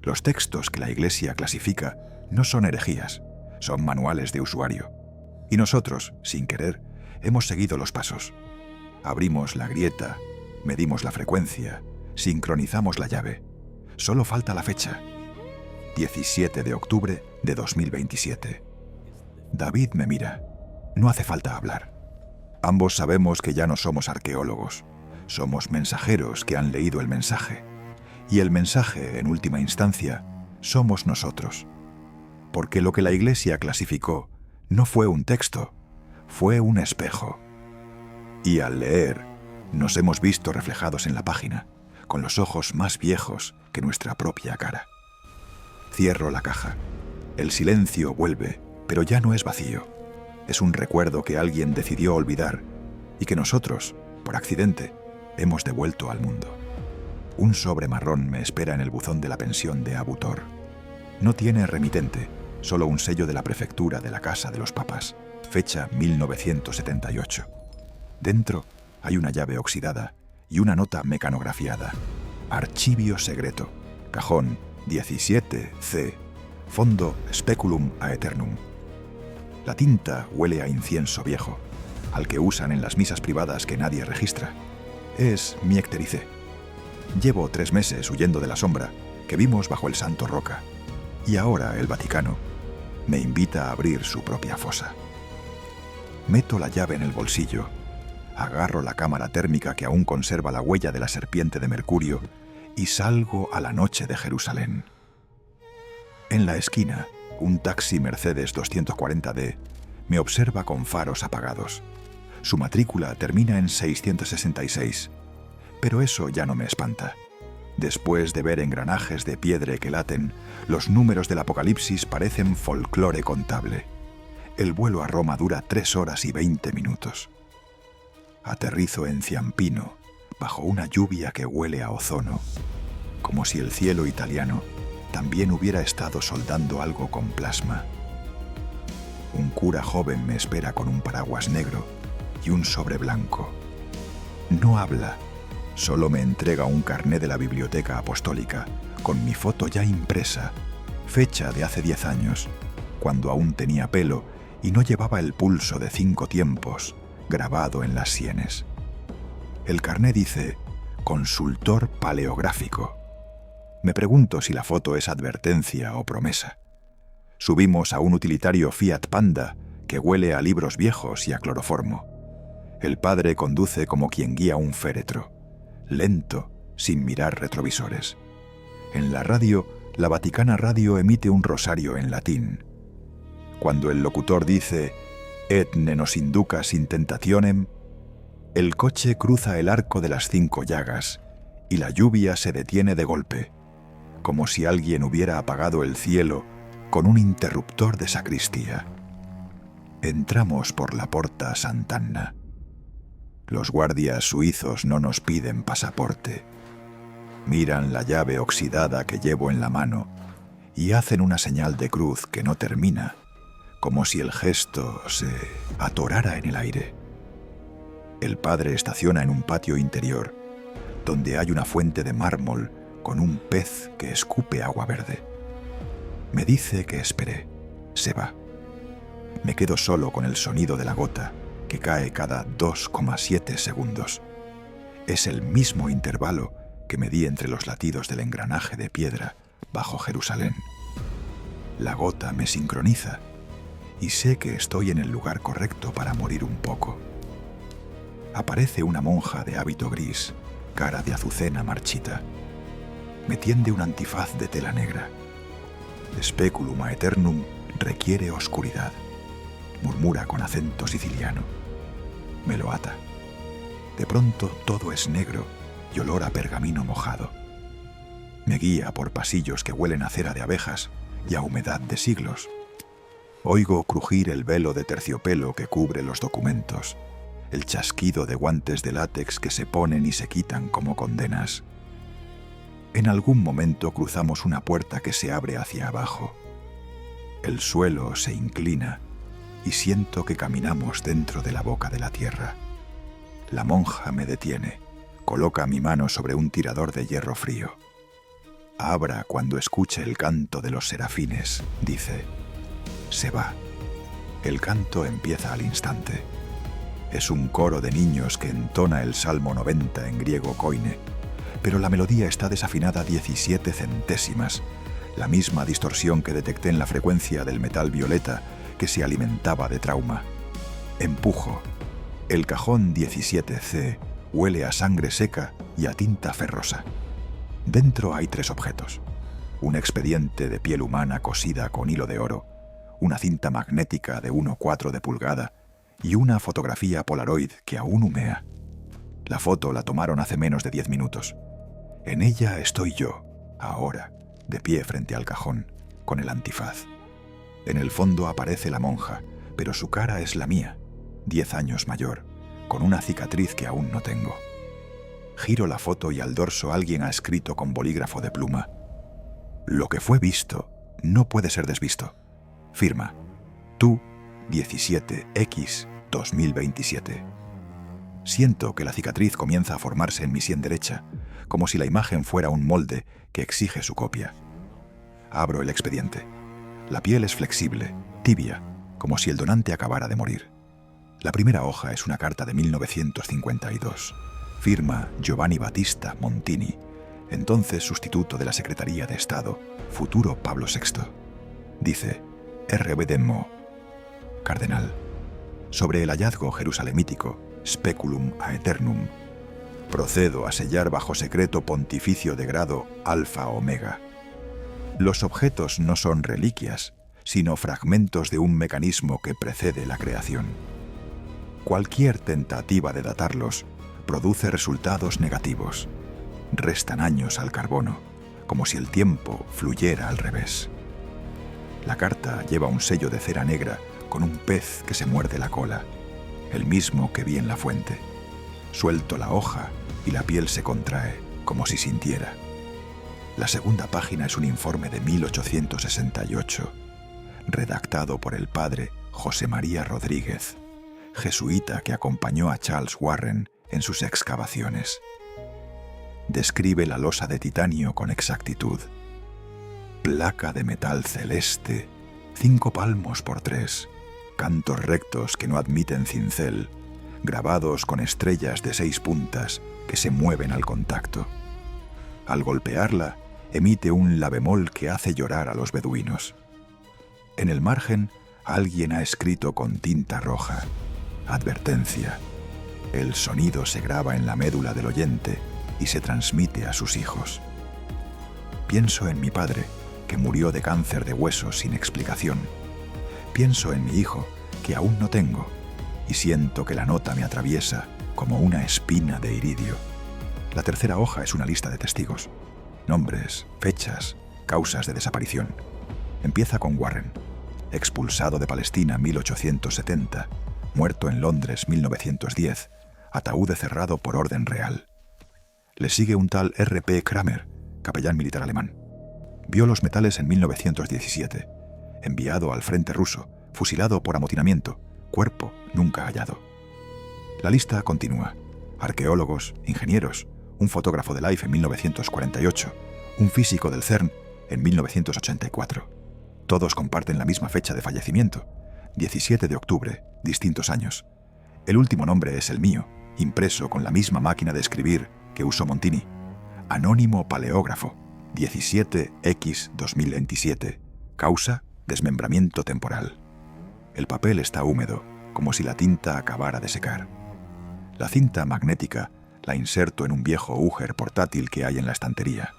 Los textos que la Iglesia clasifica no son herejías, son manuales de usuario. Y nosotros, sin querer, hemos seguido los pasos. Abrimos la grieta, medimos la frecuencia, sincronizamos la llave. Solo falta la fecha. 17 de octubre de 2027. David me mira. No hace falta hablar. Ambos sabemos que ya no somos arqueólogos. Somos mensajeros que han leído el mensaje. Y el mensaje, en última instancia, somos nosotros. Porque lo que la Iglesia clasificó no fue un texto, fue un espejo. Y al leer, nos hemos visto reflejados en la página, con los ojos más viejos que nuestra propia cara. Cierro la caja. El silencio vuelve, pero ya no es vacío. Es un recuerdo que alguien decidió olvidar y que nosotros, por accidente, hemos devuelto al mundo. Un sobre marrón me espera en el buzón de la pensión de Abu Tor. No tiene remitente, solo un sello de la prefectura de la Casa de los Papas, fecha 1978. Dentro hay una llave oxidada y una nota mecanografiada. Archivio secreto, cajón 17C, fondo speculum aeternum. La tinta huele a incienso viejo, al que usan en las misas privadas que nadie registra. Es miectericé. Llevo 3 meses huyendo de la sombra que vimos bajo el Santo Roca, y ahora el Vaticano me invita a abrir su propia fosa. Meto la llave en el bolsillo, agarro la cámara térmica que aún conserva la huella de la serpiente de mercurio y salgo a la noche de Jerusalén. En la esquina, un taxi Mercedes 240D me observa con faros apagados. Su matrícula termina en 666, pero eso ya no me espanta. Después de ver engranajes de piedra que laten, los números del apocalipsis parecen folclore contable. El vuelo a Roma dura 3 horas y 20 minutos. Aterrizo en Ciampino, bajo una lluvia que huele a ozono, como si el cielo italiano también hubiera estado soldando algo con plasma. Un cura joven me espera con un paraguas negro y un sobre blanco. No habla, solo me entrega un carné de la Biblioteca Apostólica con mi foto ya impresa, fecha de hace 10 años, cuando aún tenía pelo y no llevaba el pulso de 5 tiempos grabado en las sienes. El carné dice «Consultor paleográfico». Me pregunto si la foto es advertencia o promesa. Subimos a un utilitario Fiat Panda que huele a libros viejos y a cloroformo. El padre conduce como quien guía un féretro, lento, sin mirar retrovisores. En la radio, la Vaticana Radio emite un rosario en latín. Cuando el locutor dice «Et ne nos inducas in tentationem», el coche cruza el arco de las 5 llagas y la lluvia se detiene de golpe, como si alguien hubiera apagado el cielo con un interruptor de sacristía. Entramos por la Porta Sant'Anna. Los guardias suizos no nos piden pasaporte. Miran la llave oxidada que llevo en la mano y hacen una señal de cruz que no termina, como si el gesto se atorara en el aire. El padre estaciona en un patio interior, donde hay una fuente de mármol con un pez que escupe agua verde. Me dice que espere. Se va. Me quedo solo con el sonido de la gota, que cae cada 2,7 segundos. Es el mismo intervalo que medí entre los latidos del engranaje de piedra bajo Jerusalén. La gota me sincroniza y sé que estoy en el lugar correcto para morir un poco. Aparece una monja de hábito gris, cara de azucena marchita. Me tiende un antifaz de tela negra. Speculum aeternum requiere oscuridad, murmura con acento siciliano. Me lo ata. De pronto todo es negro y olor a pergamino mojado. Me guía por pasillos que huelen a cera de abejas y a humedad de siglos. Oigo crujir el velo de terciopelo que cubre los documentos, el chasquido de guantes de látex que se ponen y se quitan como condenas. En algún momento cruzamos una puerta que se abre hacia abajo. El suelo se inclina y siento que caminamos dentro de la boca de la tierra. La monja me detiene, coloca mi mano sobre un tirador de hierro frío. Abra cuando escuche el canto de los serafines, dice. Se va. El canto empieza al instante. Es un coro de niños que entona el Salmo 90 en griego koine, pero la melodía está desafinada 17 centésimas, la misma distorsión que detecté en la frecuencia del metal violeta que se alimentaba de trauma. Empujo. El cajón 17C huele a sangre seca y a tinta ferrosa. Dentro hay 3 objetos. Un expediente de piel humana cosida con hilo de oro, una cinta magnética de 1/4 de pulgada y una fotografía Polaroid que aún humea. La foto la tomaron hace menos de 10 minutos. En ella estoy yo, ahora, de pie frente al cajón, con el antifaz. En el fondo aparece la monja, pero su cara es la mía, 10 años mayor, con una cicatriz que aún no tengo. Giro la foto y al dorso alguien ha escrito con bolígrafo de pluma. Lo que fue visto no puede ser desvisto. Firma. Tú, 17X 2027. Siento que la cicatriz comienza a formarse en mi sien derecha, como si la imagen fuera un molde que exige su copia. Abro el expediente. La piel es flexible, tibia, como si el donante acabara de morir. La primera hoja es una carta de 1952. Firma Giovanni Battista Montini, entonces sustituto de la Secretaría de Estado, futuro Pablo VI. Dice, R.B. Mo, cardenal, sobre el hallazgo jerusalemítico, Speculum aeternum. Procedo a sellar bajo secreto pontificio de grado Alfa Omega. Los objetos no son reliquias, sino fragmentos de un mecanismo que precede la creación. Cualquier tentativa de datarlos produce resultados negativos. Restan años al carbono, como si el tiempo fluyera al revés. La carta lleva un sello de cera negra con un pez que se muerde la cola, el mismo que vi en la fuente. Suelto la hoja y la piel se contrae, como si sintiera. La segunda página es un informe de 1868, redactado por el padre José María Rodríguez, jesuita que acompañó a Charles Warren en sus excavaciones. Describe la losa de titanio con exactitud. Placa de metal celeste, 5 palmos por 3, cantos rectos que no admiten cincel, grabados con estrellas de 6 puntas que se mueven al contacto. Al golpearla, emite un la bemol que hace llorar a los beduinos. En el margen, alguien ha escrito con tinta roja: advertencia. El sonido se graba en la médula del oyente y se transmite a sus hijos. Pienso en mi padre, que murió de cáncer de huesos sin explicación. Pienso en mi hijo, que aún no tengo, y siento que la nota me atraviesa como una espina de iridio. La tercera hoja es una lista de testigos. Nombres, fechas, causas de desaparición. Empieza con Warren, expulsado de Palestina 1870, muerto en Londres 1910, ataúd cerrado por orden real. Le sigue un tal R.P. Kramer, capellán militar alemán. Vio los metales en 1917, enviado al frente ruso, fusilado por amotinamiento, cuerpo nunca hallado. La lista continúa. Arqueólogos, ingenieros, un fotógrafo de Life en 1948, un físico del CERN en 1984. Todos comparten la misma fecha de fallecimiento, 17 de octubre, distintos años. El último nombre es el mío, impreso con la misma máquina de escribir que usó Montini. Anónimo paleógrafo, 17X 2027. Causa: desmembramiento temporal. El papel está húmedo, como si la tinta acabara de secar. La cinta magnética la inserto en un viejo Uger portátil que hay en la estantería.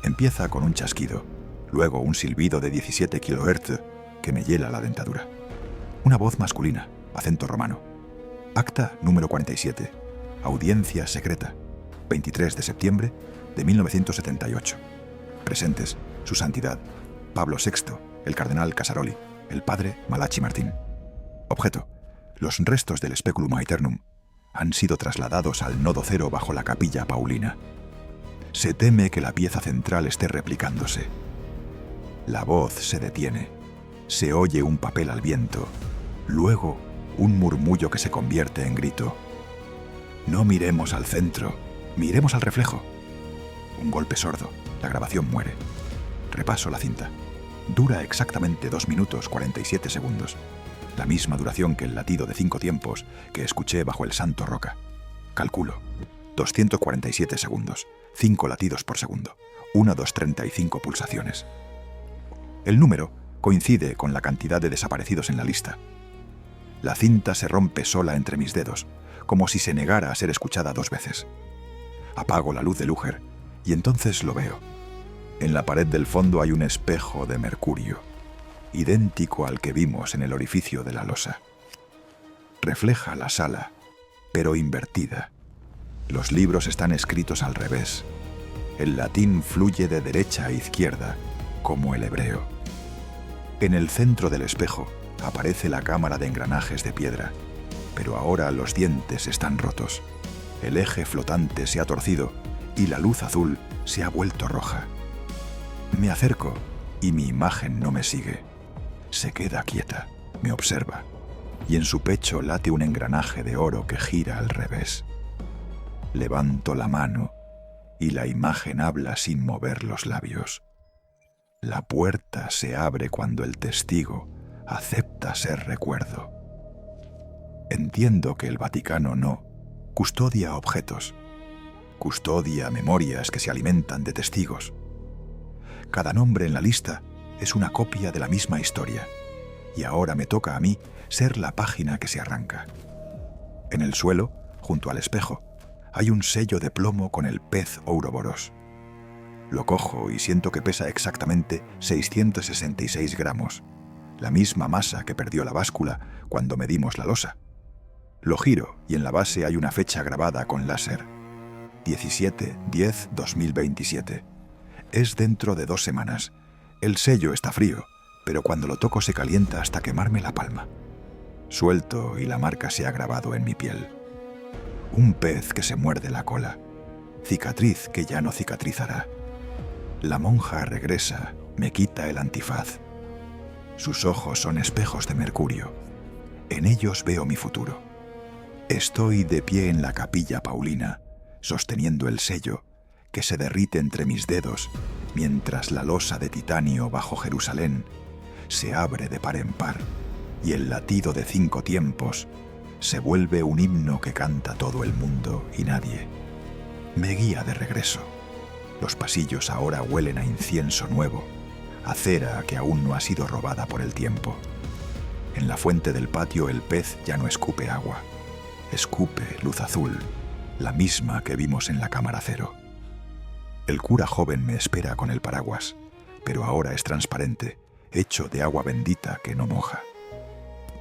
Empieza con un chasquido, luego un silbido de 17 kHz que me hiela la dentadura. Una voz masculina, acento romano. Acta número 47. Audiencia secreta. 23 de septiembre de 1978. Presentes, Su Santidad, Pablo VI, el cardenal Casaroli, el padre Malachi Martín. Objeto: los restos del Speculum Aeternum han sido trasladados al nodo cero bajo la capilla Paulina. Se teme que la pieza central esté replicándose. La voz se detiene. Se oye un papel al viento. Luego, un murmullo que se convierte en grito. No miremos al centro, miremos al reflejo. Un golpe sordo. La grabación muere. Repaso la cinta. Dura exactamente 2 minutos 47 segundos. La misma duración que el latido de 5 tiempos que escuché bajo el Santo Roca. Calculo. 247 segundos. 5 latidos por segundo. 1,235 pulsaciones. El número coincide con la cantidad de desaparecidos en la lista. La cinta se rompe sola entre mis dedos, como si se negara a ser escuchada 2 veces. Apago la luz del Uger y entonces lo veo. En la pared del fondo hay un espejo de mercurio, idéntico al que vimos en el orificio de la losa. Refleja la sala, pero invertida. Los libros están escritos al revés. El latín fluye de derecha a izquierda, como el hebreo. En el centro del espejo aparece la cámara de engranajes de piedra, pero ahora los dientes están rotos. El eje flotante se ha torcido y la luz azul se ha vuelto roja. Me acerco y mi imagen no me sigue. Se queda quieta, me observa, y en su pecho late un engranaje de oro que gira al revés. Levanto la mano y la imagen habla sin mover los labios. La puerta se abre cuando el testigo acepta ser recuerdo. Entiendo que el Vaticano no custodia objetos, custodia memorias que se alimentan de testigos. Cada nombre en la lista es una copia de la misma historia, y ahora me toca a mí ser la página que se arranca. En el suelo, junto al espejo, hay un sello de plomo con el pez Ouroboros. Lo cojo y siento que pesa exactamente 666 gramos, la misma masa que perdió la báscula cuando medimos la losa. Lo giro y en la base hay una fecha grabada con láser. 17/10/2027. Es dentro de 2 semanas. El sello está frío, pero cuando lo toco se calienta hasta quemarme la palma. Suelto y la marca se ha grabado en mi piel. Un pez que se muerde la cola. Cicatriz que ya no cicatrizará. La monja regresa, me quita el antifaz. Sus ojos son espejos de mercurio. En ellos veo mi futuro. Estoy de pie en la capilla Paulina, sosteniendo el sello, que se derrite entre mis dedos, mientras la losa de titanio bajo Jerusalén se abre de par en par, y el latido de 5 tiempos se vuelve un himno que canta todo el mundo y nadie. Me guía de regreso. Los pasillos ahora huelen a incienso nuevo, a cera que aún no ha sido robada por el tiempo. En la fuente del patio el pez ya no escupe agua. Escupe luz azul, la misma que vimos en la cámara cero. El cura joven me espera con el paraguas, pero ahora es transparente, hecho de agua bendita que no moja.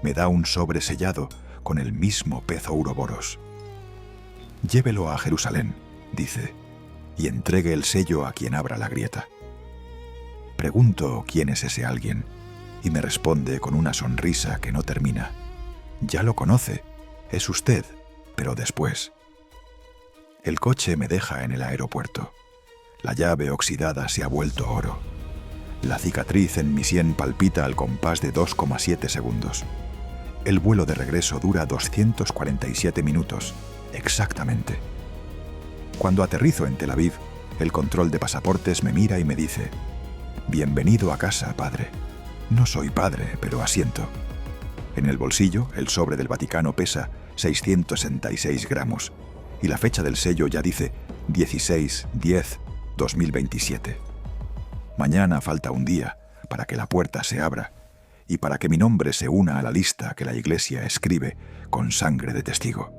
Me da un sobre sellado con el mismo pez Ouroboros. Llévelo a Jerusalén, dice, y entregue el sello a quien abra la grieta. Pregunto quién es ese alguien, y me responde con una sonrisa que no termina. Ya lo conoce, es usted, pero después. El coche me deja en el aeropuerto. La llave oxidada se ha vuelto oro. La cicatriz en mi sien palpita al compás de 2,7 segundos. El vuelo de regreso dura 247 minutos, exactamente. Cuando aterrizo en Tel Aviv, el control de pasaportes me mira y me dice: «Bienvenido a casa, padre». No soy padre, pero asiento. En el bolsillo, el sobre del Vaticano pesa 666 gramos y la fecha del sello ya dice 16/10/2027. Mañana falta un día para que la puerta se abra y para que mi nombre se una a la lista que la Iglesia escribe con sangre de testigo.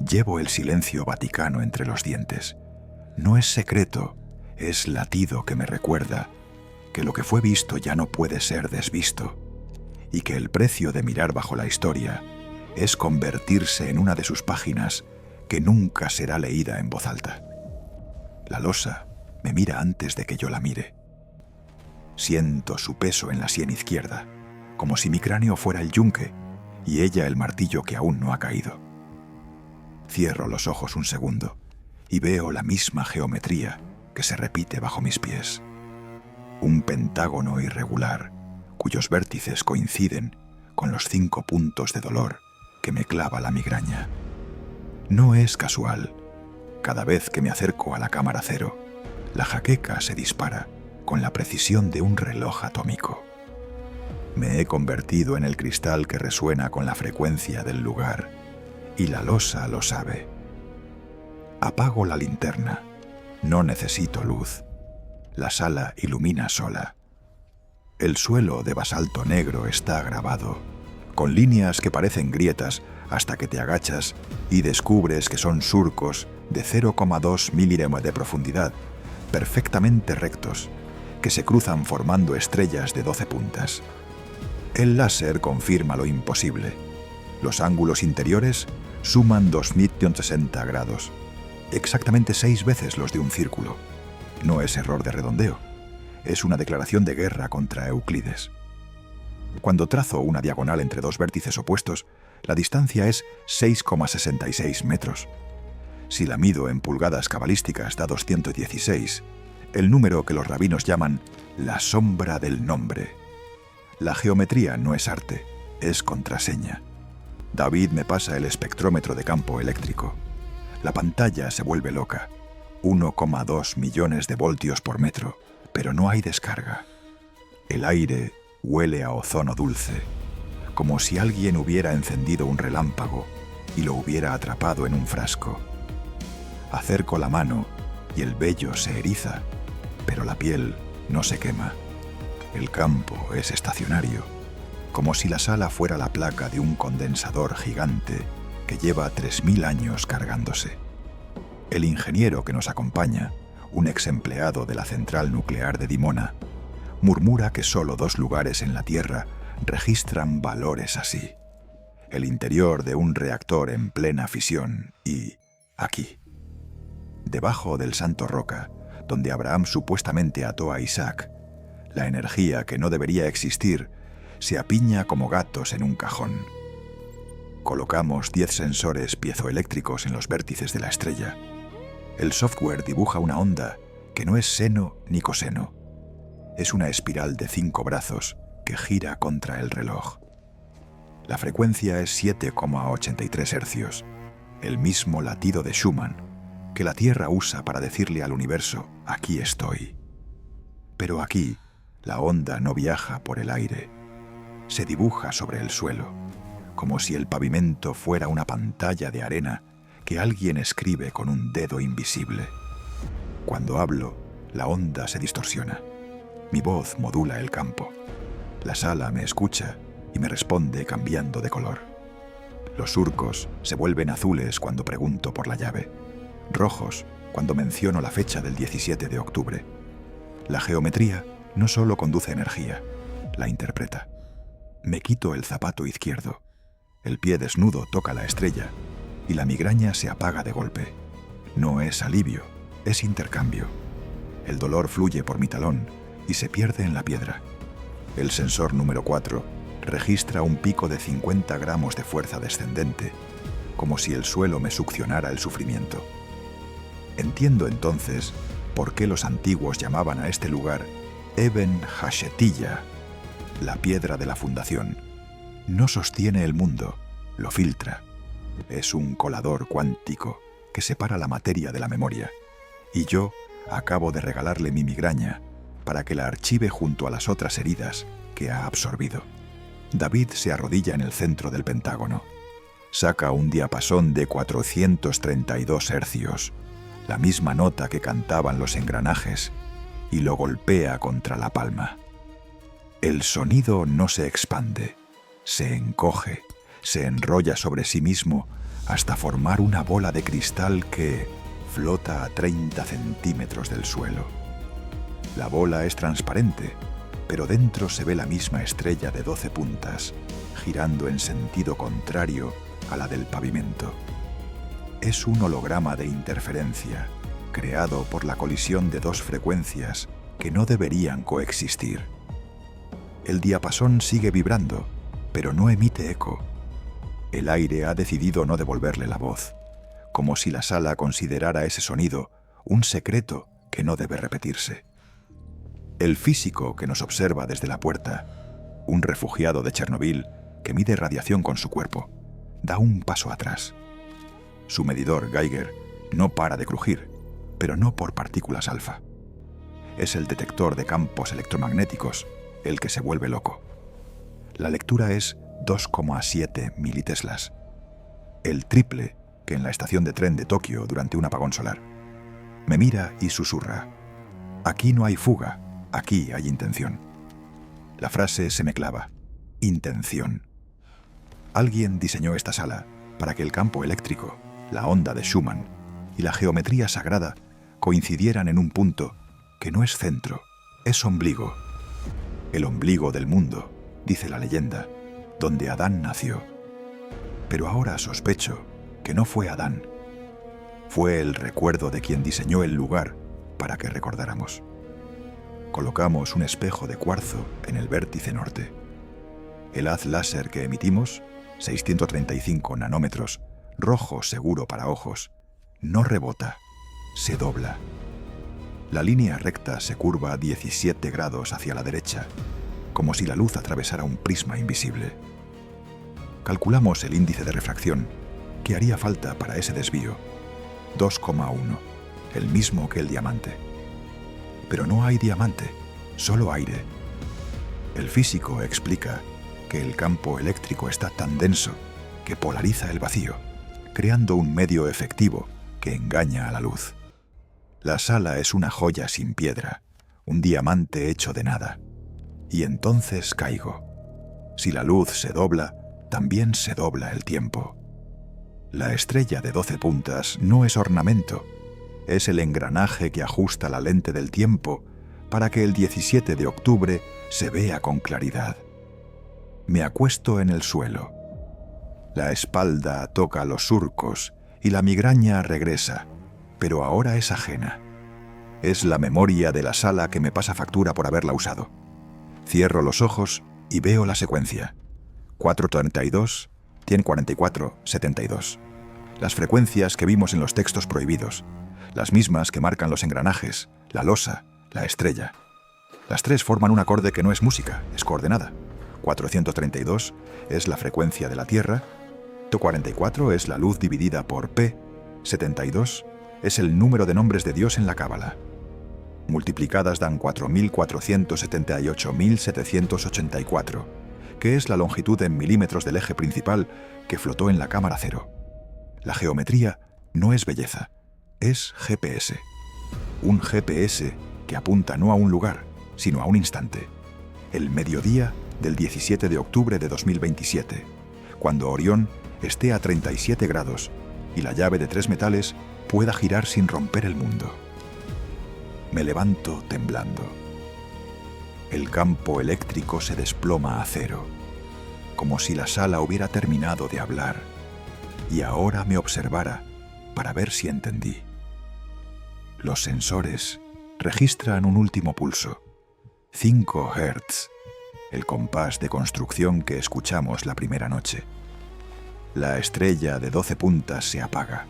Llevo el silencio vaticano entre los dientes. No es secreto, es latido que me recuerda que lo que fue visto ya no puede ser desvisto, y que el precio de mirar bajo la historia es convertirse en una de sus páginas que nunca será leída en voz alta. La losa me mira antes de que yo la mire. Siento su peso en la sien izquierda, como si mi cráneo fuera el yunque y ella el martillo que aún no ha caído. Cierro los ojos un segundo y veo la misma geometría que se repite bajo mis pies. Un pentágono irregular, cuyos vértices coinciden con los 5 puntos de dolor que me clava la migraña. No es casual. Cada vez que me acerco a la cámara cero, la jaqueca se dispara con la precisión de un reloj atómico. Me he convertido en el cristal que resuena con la frecuencia del lugar, y la losa lo sabe. Apago la linterna. No necesito luz. La sala ilumina sola. El suelo de basalto negro está grabado, con líneas que parecen grietas hasta que te agachas y descubres que son surcos de 0,2 milímetros de profundidad, perfectamente rectos, que se cruzan formando estrellas de 12 puntas. El láser confirma lo imposible. Los ángulos interiores suman 2060 grados, exactamente 6 veces los de un círculo. No es error de redondeo, es una declaración de guerra contra Euclides. Cuando trazo una diagonal entre dos vértices opuestos, la distancia es 6,66 metros. Si la mido en pulgadas cabalísticas da 216, el número que los rabinos llaman la sombra del nombre. La geometría no es arte, es contraseña. David me pasa el espectrómetro de campo eléctrico. La pantalla se vuelve loca. 1,2 millones de voltios por metro, pero no hay descarga. El aire huele a ozono dulce, como si alguien hubiera encendido un relámpago y lo hubiera atrapado en un frasco. Acerco la mano y el vello se eriza, pero la piel no se quema. El campo es estacionario, como si la sala fuera la placa de un condensador gigante que lleva 3000 años cargándose. El ingeniero que nos acompaña, un ex empleado de la central nuclear de Dimona, murmura que solo 2 lugares en la Tierra registran valores así: el interior de un reactor en plena fisión y aquí, debajo del Santo Roca, donde Abraham supuestamente ató a Isaac. La energía que no debería existir se apiña como gatos en un cajón. Colocamos 10 sensores piezoeléctricos en los vértices de la estrella. El software dibuja una onda que no es seno ni coseno. Es una espiral de 5 brazos que gira contra el reloj. La frecuencia es 7,83 hercios, el mismo latido de Schumann que la Tierra usa para decirle al universo: aquí estoy. Pero aquí, la onda no viaja por el aire. Se dibuja sobre el suelo, como si el pavimento fuera una pantalla de arena que alguien escribe con un dedo invisible. Cuando hablo, la onda se distorsiona. Mi voz modula el campo. La sala me escucha y me responde cambiando de color. Los surcos se vuelven azules cuando pregunto por la llave, rojos cuando menciono la fecha del 17 de octubre. La geometría no solo conduce energía, la interpreta. Me quito el zapato izquierdo. El pie desnudo toca la estrella y la migraña se apaga de golpe. No es alivio, es intercambio. El dolor fluye por mi talón y se pierde en la piedra. El sensor número 4 registra un pico de 50 gramos de fuerza descendente, como si el suelo me succionara el sufrimiento. Entiendo entonces por qué los antiguos llamaban a este lugar Eben Hashetilla, la piedra de la fundación. No sostiene el mundo, lo filtra. Es un colador cuántico que separa la materia de la memoria. Y yo acabo de regalarle mi migraña para que la archive junto a las otras heridas que ha absorbido. David se arrodilla en el centro del pentágono. Saca un diapasón de 432 hercios, la misma nota que cantaban los engranajes, y lo golpea contra la palma. El sonido no se expande, se encoge, se enrolla sobre sí mismo hasta formar una bola de cristal que flota a 30 centímetros del suelo. La bola es transparente, pero dentro se ve la misma estrella de 12 puntas, girando en sentido contrario a la del pavimento. Es un holograma de interferencia, creado por la colisión de dos frecuencias que no deberían coexistir. El diapasón sigue vibrando, pero no emite eco. El aire ha decidido no devolverle la voz, como si la sala considerara ese sonido un secreto que no debe repetirse. El físico que nos observa desde la puerta, un refugiado de Chernobyl que mide radiación con su cuerpo, da un paso atrás. Su medidor Geiger no para de crujir, pero no por partículas alfa. Es el detector de campos electromagnéticos el que se vuelve loco. La lectura es 2,7 militeslas, el triple que en la estación de tren de Tokio durante un apagón solar. Me mira y susurra: aquí no hay fuga, aquí hay intención. La frase se me clava: intención. Alguien diseñó esta sala para que el campo eléctrico, la onda de Schumann y la geometría sagrada coincidieran en un punto que no es centro, es ombligo. El ombligo del mundo, dice la leyenda, donde Adán nació. Pero ahora sospecho que no fue Adán. Fue el recuerdo de quien diseñó el lugar para que recordáramos. Colocamos un espejo de cuarzo en el vértice norte. El haz láser que emitimos, 635 nanómetros, rojo seguro para ojos, no rebota, se dobla. La línea recta se curva a 17 grados hacia la derecha, como si la luz atravesara un prisma invisible. Calculamos el índice de refracción que haría falta para ese desvío, 2,1, el mismo que el diamante. Pero no hay diamante, solo aire. El físico explica que el campo eléctrico está tan denso que polariza el vacío, creando un medio efectivo que engaña a la luz. La sala es una joya sin piedra, un diamante hecho de nada. Y entonces caigo. Si la luz se dobla, también se dobla el tiempo. La estrella de 12 puntas no es ornamento, es el engranaje que ajusta la lente del tiempo para que el 17 de octubre se vea con claridad. Me acuesto en el suelo. La espalda toca los surcos y la migraña regresa, pero ahora es ajena. Es la memoria de la sala que me pasa factura por haberla usado. Cierro los ojos y veo la secuencia. 432, 144, 72. Las frecuencias que vimos en los textos prohibidos, las mismas que marcan los engranajes, la losa, la estrella. Las tres forman un acorde que no es música, es coordenada. 432 es la frecuencia de la Tierra, 144 es la luz dividida por P, 72 es el número de nombres de Dios en la Cábala. Multiplicadas dan 4.478.784, que es la longitud en milímetros del eje principal que flotó en la cámara cero. La geometría no es belleza, es GPS. Un GPS que apunta no a un lugar, sino a un instante. El mediodía del 17 de octubre de 2027, cuando Orión esté a 37 grados y la llave de 3 metales pueda girar sin romper el mundo. Me levanto temblando. El campo eléctrico se desploma a cero, como si la sala hubiera terminado de hablar y ahora me observara para ver si entendí. Los sensores registran un último pulso, 5 Hz, el compás de construcción que escuchamos la primera noche. La estrella de 12 puntas se apaga.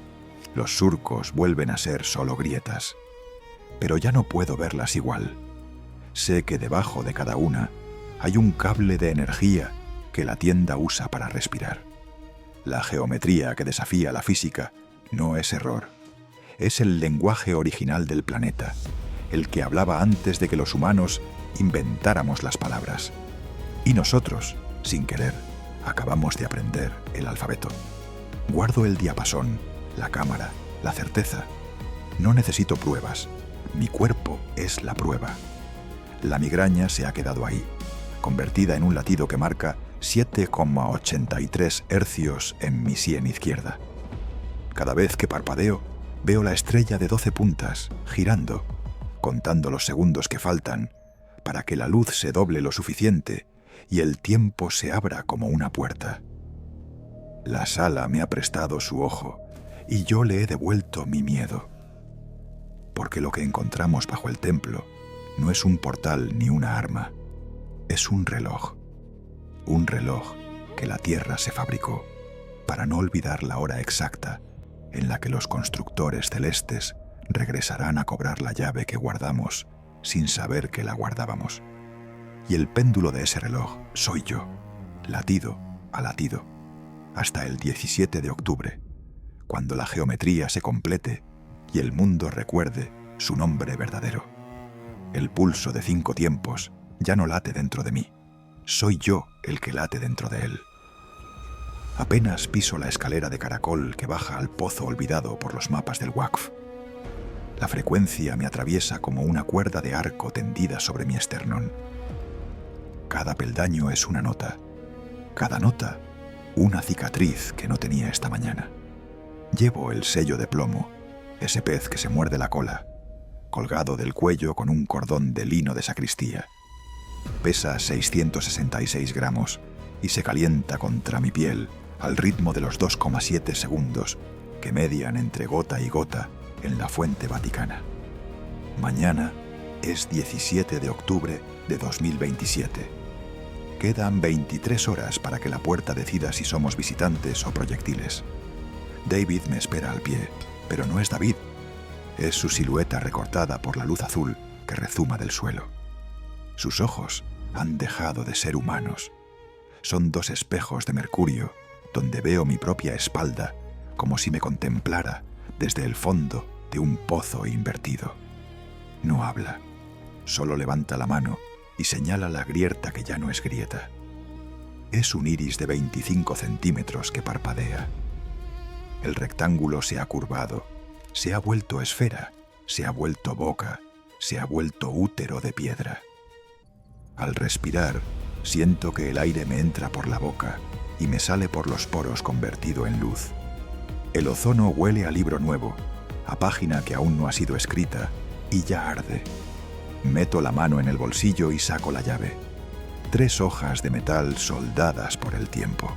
Los surcos vuelven a ser solo grietas. Pero ya no puedo verlas igual. Sé que debajo de cada una hay un cable de energía que la tienda usa para respirar. La geometría que desafía la física no es error. Es el lenguaje original del planeta, el que hablaba antes de que los humanos inventáramos las palabras. Y nosotros, sin querer, acabamos de aprender el alfabeto. Guardo el diapasón, la cámara, la certeza. No necesito pruebas. Mi cuerpo es la prueba. La migraña se ha quedado ahí. convertida en un latido que marca 7,83 hercios en mi sien izquierda. Cada vez que parpadeo, veo la estrella de 12 puntas girando, contando los segundos que faltan para que la luz se doble lo suficiente y el tiempo se abra como una puerta. La sala me ha prestado su ojo y yo le he devuelto mi miedo. Porque lo que encontramos bajo el templo no es un portal ni una arma, es un reloj que la Tierra se fabricó para no olvidar la hora exacta en la que los constructores celestes regresarán a cobrar la llave que guardamos sin saber que la guardábamos. Y el péndulo de ese reloj soy yo, latido a latido, hasta el 17 de octubre, cuando la geometría se complete y el mundo recuerde su nombre verdadero. El pulso de 5 tiempos ya no late dentro de mí, soy yo el que late dentro de él. Apenas piso la escalera de caracol que baja al pozo olvidado por los mapas del Waqf. La frecuencia me atraviesa como una cuerda de arco tendida sobre mi esternón. Cada peldaño es una nota, cada nota una cicatriz que no tenía esta mañana. Llevo el sello de plomo, ese pez que se muerde la cola, colgado del cuello con un cordón de lino de sacristía. Pesa 666 gramos y se calienta contra mi piel al ritmo de los 2,7 segundos que median entre gota y gota en la fuente vaticana. Mañana es 17 de octubre de 2027. Quedan 23 horas para que la puerta decida si somos visitantes o proyectiles. David me espera al pie, pero no es David. Es su silueta recortada por la luz azul que rezuma del suelo. Sus ojos han dejado de ser humanos. Son 2 espejos de mercurio donde veo mi propia espalda como si me contemplara desde el fondo de un pozo invertido. No habla, solo levanta la mano y señala la grieta que ya no es grieta. Es un iris de 25 centímetros que parpadea. El rectángulo se ha curvado, se ha vuelto esfera, se ha vuelto boca, se ha vuelto útero de piedra. Al respirar, siento que el aire me entra por la boca y me sale por los poros convertido en luz. El ozono huele a libro nuevo, a página que aún no ha sido escrita, y ya arde. Meto la mano en el bolsillo y saco la llave. 3 hojas de metal soldadas por el tiempo.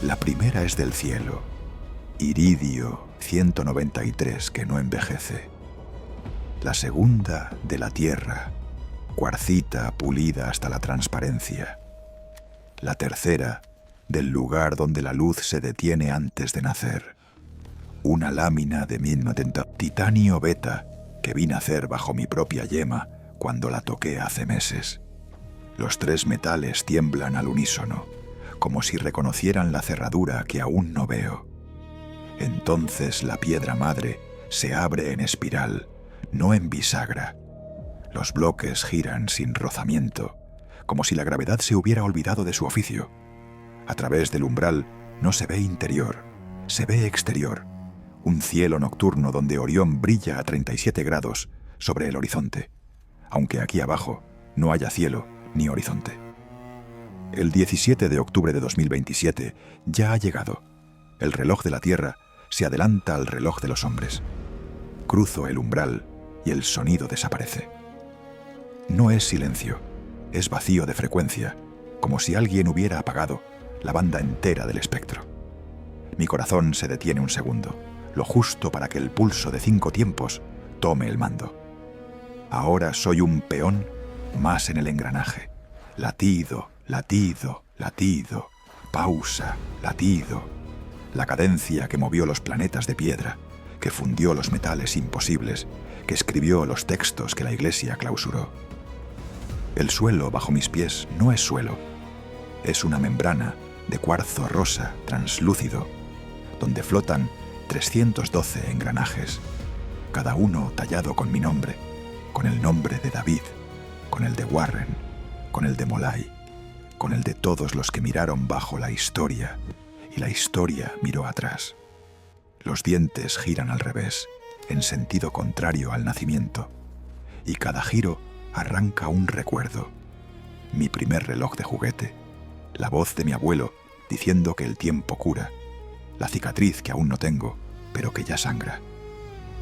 La primera es del cielo, iridio 193 que no envejece. La segunda de la tierra, cuarcita pulida hasta la transparencia. La tercera del lugar donde la luz se detiene antes de nacer. Una lámina de titanio beta que vi nacer bajo mi propia yema cuando la toqué hace meses. Los 3 metales tiemblan al unísono, como si reconocieran la cerradura que aún no veo. Entonces la piedra madre se abre en espiral, no en bisagra. Los bloques giran sin rozamiento, como si la gravedad se hubiera olvidado de su oficio. A través del umbral no se ve interior, se ve exterior. Un cielo nocturno donde Orión brilla a 37 grados sobre el horizonte, aunque aquí abajo no haya cielo ni horizonte. El 17 de octubre de 2027 ya ha llegado. El reloj de la Tierra se adelanta al reloj de los hombres. Cruzo el umbral y el sonido desaparece. No es silencio, es vacío de frecuencia, como si alguien hubiera apagado la banda entera del espectro. Mi corazón se detiene un segundo, lo justo para que el pulso de 5 tiempos tome el mando. Ahora soy un peón más en el engranaje. Latido, latido, latido, pausa, latido. La cadencia que movió los planetas de piedra, que fundió los metales imposibles, que escribió los textos que la Iglesia clausuró. El suelo bajo mis pies no es suelo, es una membrana de cuarzo rosa translúcido, donde flotan 312 engranajes, cada uno tallado con mi nombre, con el nombre de David, con el de Warren, con el de Molay, con el de todos los que miraron bajo la historia, y la historia miró atrás. Los dientes giran al revés, en sentido contrario al nacimiento, y cada giro arranca un recuerdo. mi primer reloj de juguete, la voz de mi abuelo diciendo que el tiempo cura, la cicatriz que aún no tengo, pero que ya sangra.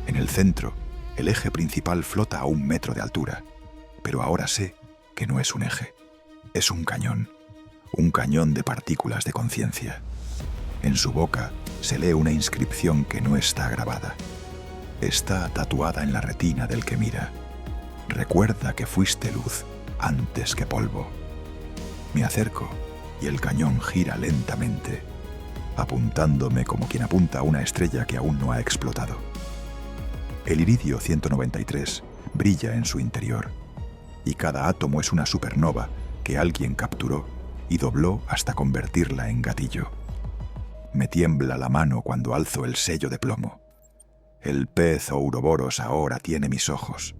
En el centro, el eje principal flota a 1 metro de altura, pero ahora sé que no es un eje, es un cañón de partículas de conciencia. En su boca se lee una inscripción que no está grabada. Está tatuada en la retina del que mira. Recuerda que fuiste luz antes que polvo. Me acerco y el cañón gira lentamente, apuntándome como quien apunta a una estrella que aún no ha explotado. El iridio 193 brilla en su interior, y cada átomo es una supernova que alguien capturó y dobló hasta convertirla en gatillo. Me tiembla la mano cuando alzo el sello de plomo. El pez Ouroboros ahora tiene mis ojos,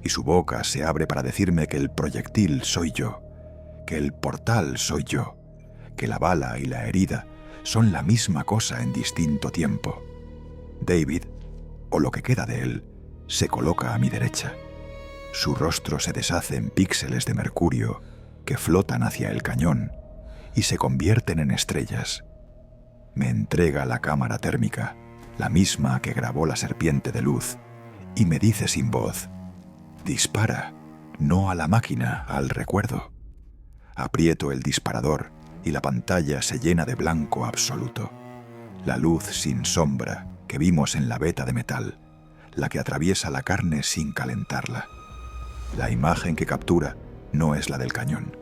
y su boca se abre para decirme que el proyectil soy yo, que el portal soy yo, que la bala y la herida son la misma cosa en distinto tiempo. David, o lo que queda de él, se coloca a mi derecha. Su rostro se deshace en píxeles de mercurio que flotan hacia el cañón y se convierten en estrellas. Me entrega la cámara térmica, la misma que grabó la serpiente de luz, y me dice sin voz: dispara, no a la máquina, al recuerdo. Aprieto el disparador y la pantalla se llena de blanco absoluto. La luz sin sombra que vimos en la veta de metal, la que atraviesa la carne sin calentarla. La imagen que captura no es la del cañón,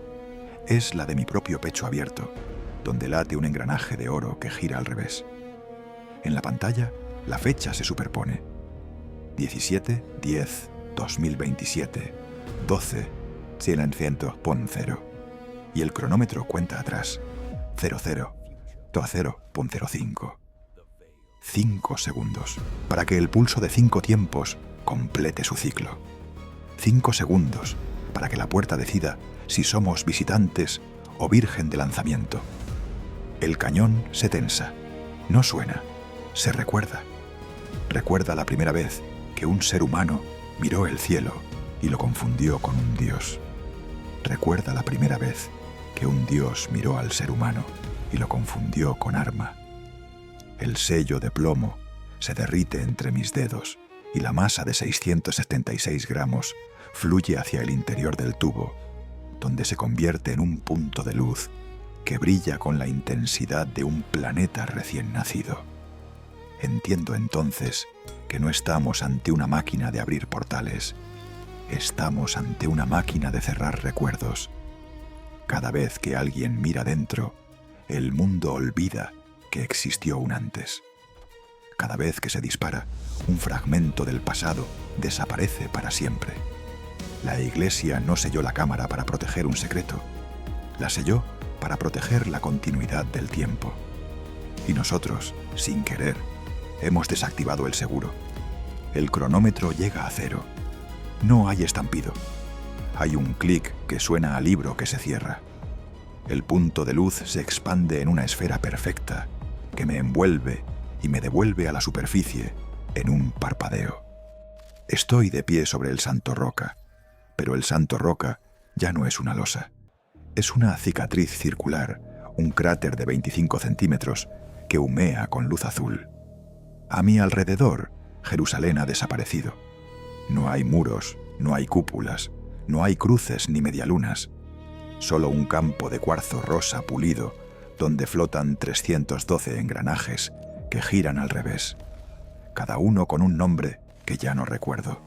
es la de mi propio pecho abierto, donde late un engranaje de oro que gira al revés. En la pantalla, la fecha se superpone. 17-10-2027, 12-100.0. Y el cronómetro cuenta atrás. 00-20.05. 5 segundos, para que el pulso de 5 tiempos complete su ciclo. 5 segundos, para que la puerta decida si somos visitantes o virgen de lanzamiento. El cañón se tensa, no suena, se recuerda. Recuerda la primera vez que un ser humano miró el cielo y lo confundió con un dios. Recuerda la primera vez que un dios miró al ser humano y lo confundió con arma. El sello de plomo se derrite entre mis dedos y la masa de 676 gramos fluye hacia el interior del tubo, donde se convierte en un punto de luz que brilla con la intensidad de un planeta recién nacido. Entiendo entonces que no estamos ante una máquina de abrir portales, estamos ante una máquina de cerrar recuerdos. Cada vez que alguien mira dentro, el mundo olvida que existió un antes. Cada vez que se dispara, un fragmento del pasado desaparece para siempre. La Iglesia no selló la cámara para proteger un secreto, la selló para proteger la continuidad del tiempo. Y nosotros, sin querer, hemos desactivado el seguro. El cronómetro llega a 0. No hay estampido. Hay un clic que suena a libro que se cierra. El punto de luz se expande en una esfera perfecta que me envuelve y me devuelve a la superficie en un parpadeo. Estoy de pie sobre el Santo Roca, pero el Santo Roca ya no es una losa. Es una cicatriz circular, un cráter de 25 centímetros que humea con luz azul. A mi alrededor, Jerusalén ha desaparecido. No hay muros, no hay cúpulas, no hay cruces ni medialunas. Solo un campo de cuarzo rosa pulido donde flotan 312 engranajes que giran al revés, cada uno con un nombre que ya no recuerdo.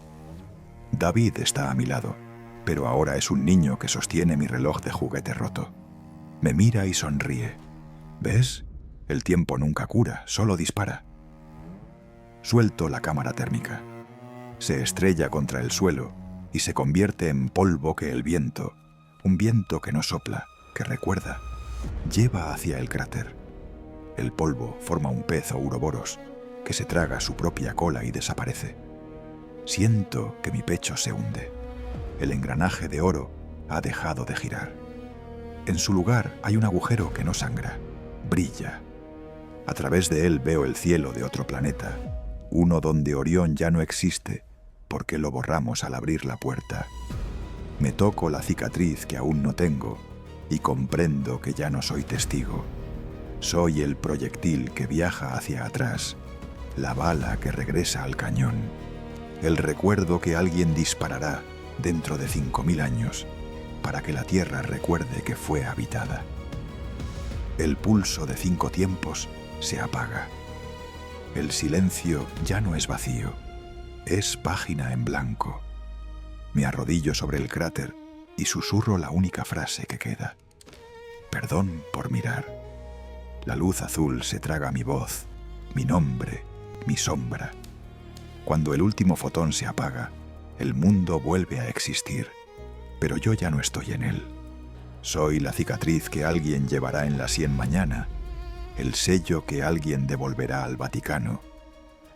David está a mi lado, pero ahora es un niño que sostiene mi reloj de juguete roto. Me mira y sonríe. ¿Ves? El tiempo nunca cura, solo dispara. Suelto la cámara térmica. Se estrella contra el suelo y se convierte en polvo que el viento, un viento que no sopla, que recuerda, lleva hacia el cráter. El polvo forma un pez Ouroboros que se traga su propia cola y desaparece. Siento que mi pecho se hunde. El engranaje de oro ha dejado de girar. En su lugar hay un agujero que no sangra, brilla. A través de él veo el cielo de otro planeta, uno donde Orión ya no existe porque lo borramos al abrir la puerta. Me toco la cicatriz que aún no tengo y comprendo que ya no soy testigo. Soy el proyectil que viaja hacia atrás, la bala que regresa al cañón, el recuerdo que alguien disparará dentro de 5000 años para que la Tierra recuerde que fue habitada. El pulso de 5 tiempos se apaga. El silencio ya no es vacío, es página en blanco. Me arrodillo sobre el cráter y susurro la única frase que queda. Perdón por mirar. La luz azul se traga mi voz, mi nombre, mi sombra. Cuando el último fotón se apaga, el mundo vuelve a existir, pero yo ya no estoy en él. Soy la cicatriz que alguien llevará en la sien mañana, el sello que alguien devolverá al Vaticano,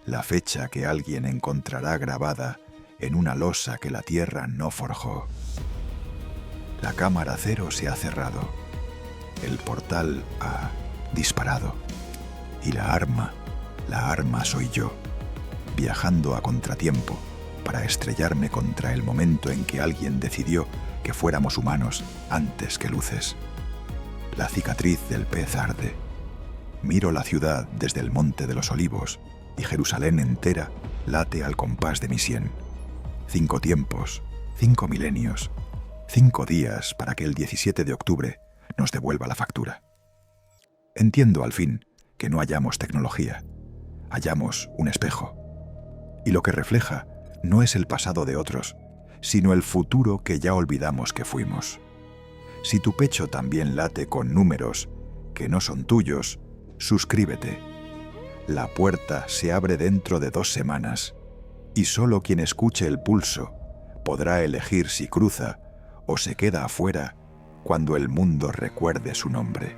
la fecha que alguien encontrará grabada en una losa que la Tierra no forjó. La cámara cero se ha cerrado, el portal ha disparado, y la arma soy yo, viajando a contratiempo para estrellarme contra el momento en que alguien decidió que fuéramos humanos antes que luces. La cicatriz del pez arde. Miro la ciudad desde el Monte de los Olivos y Jerusalén entera late al compás de mi sien. 5 tiempos, 5 milenios, 5 días para que el 17 de octubre nos devuelva la factura. Entiendo al fin que no hallamos tecnología, hallamos un espejo. Y lo que refleja no es el pasado de otros, sino el futuro que ya olvidamos que fuimos. Si tu pecho también late con números que no son tuyos, suscríbete. La puerta se abre dentro de 2 semanas, y solo quien escuche el pulso podrá elegir si cruza o se queda afuera cuando el mundo recuerde su nombre.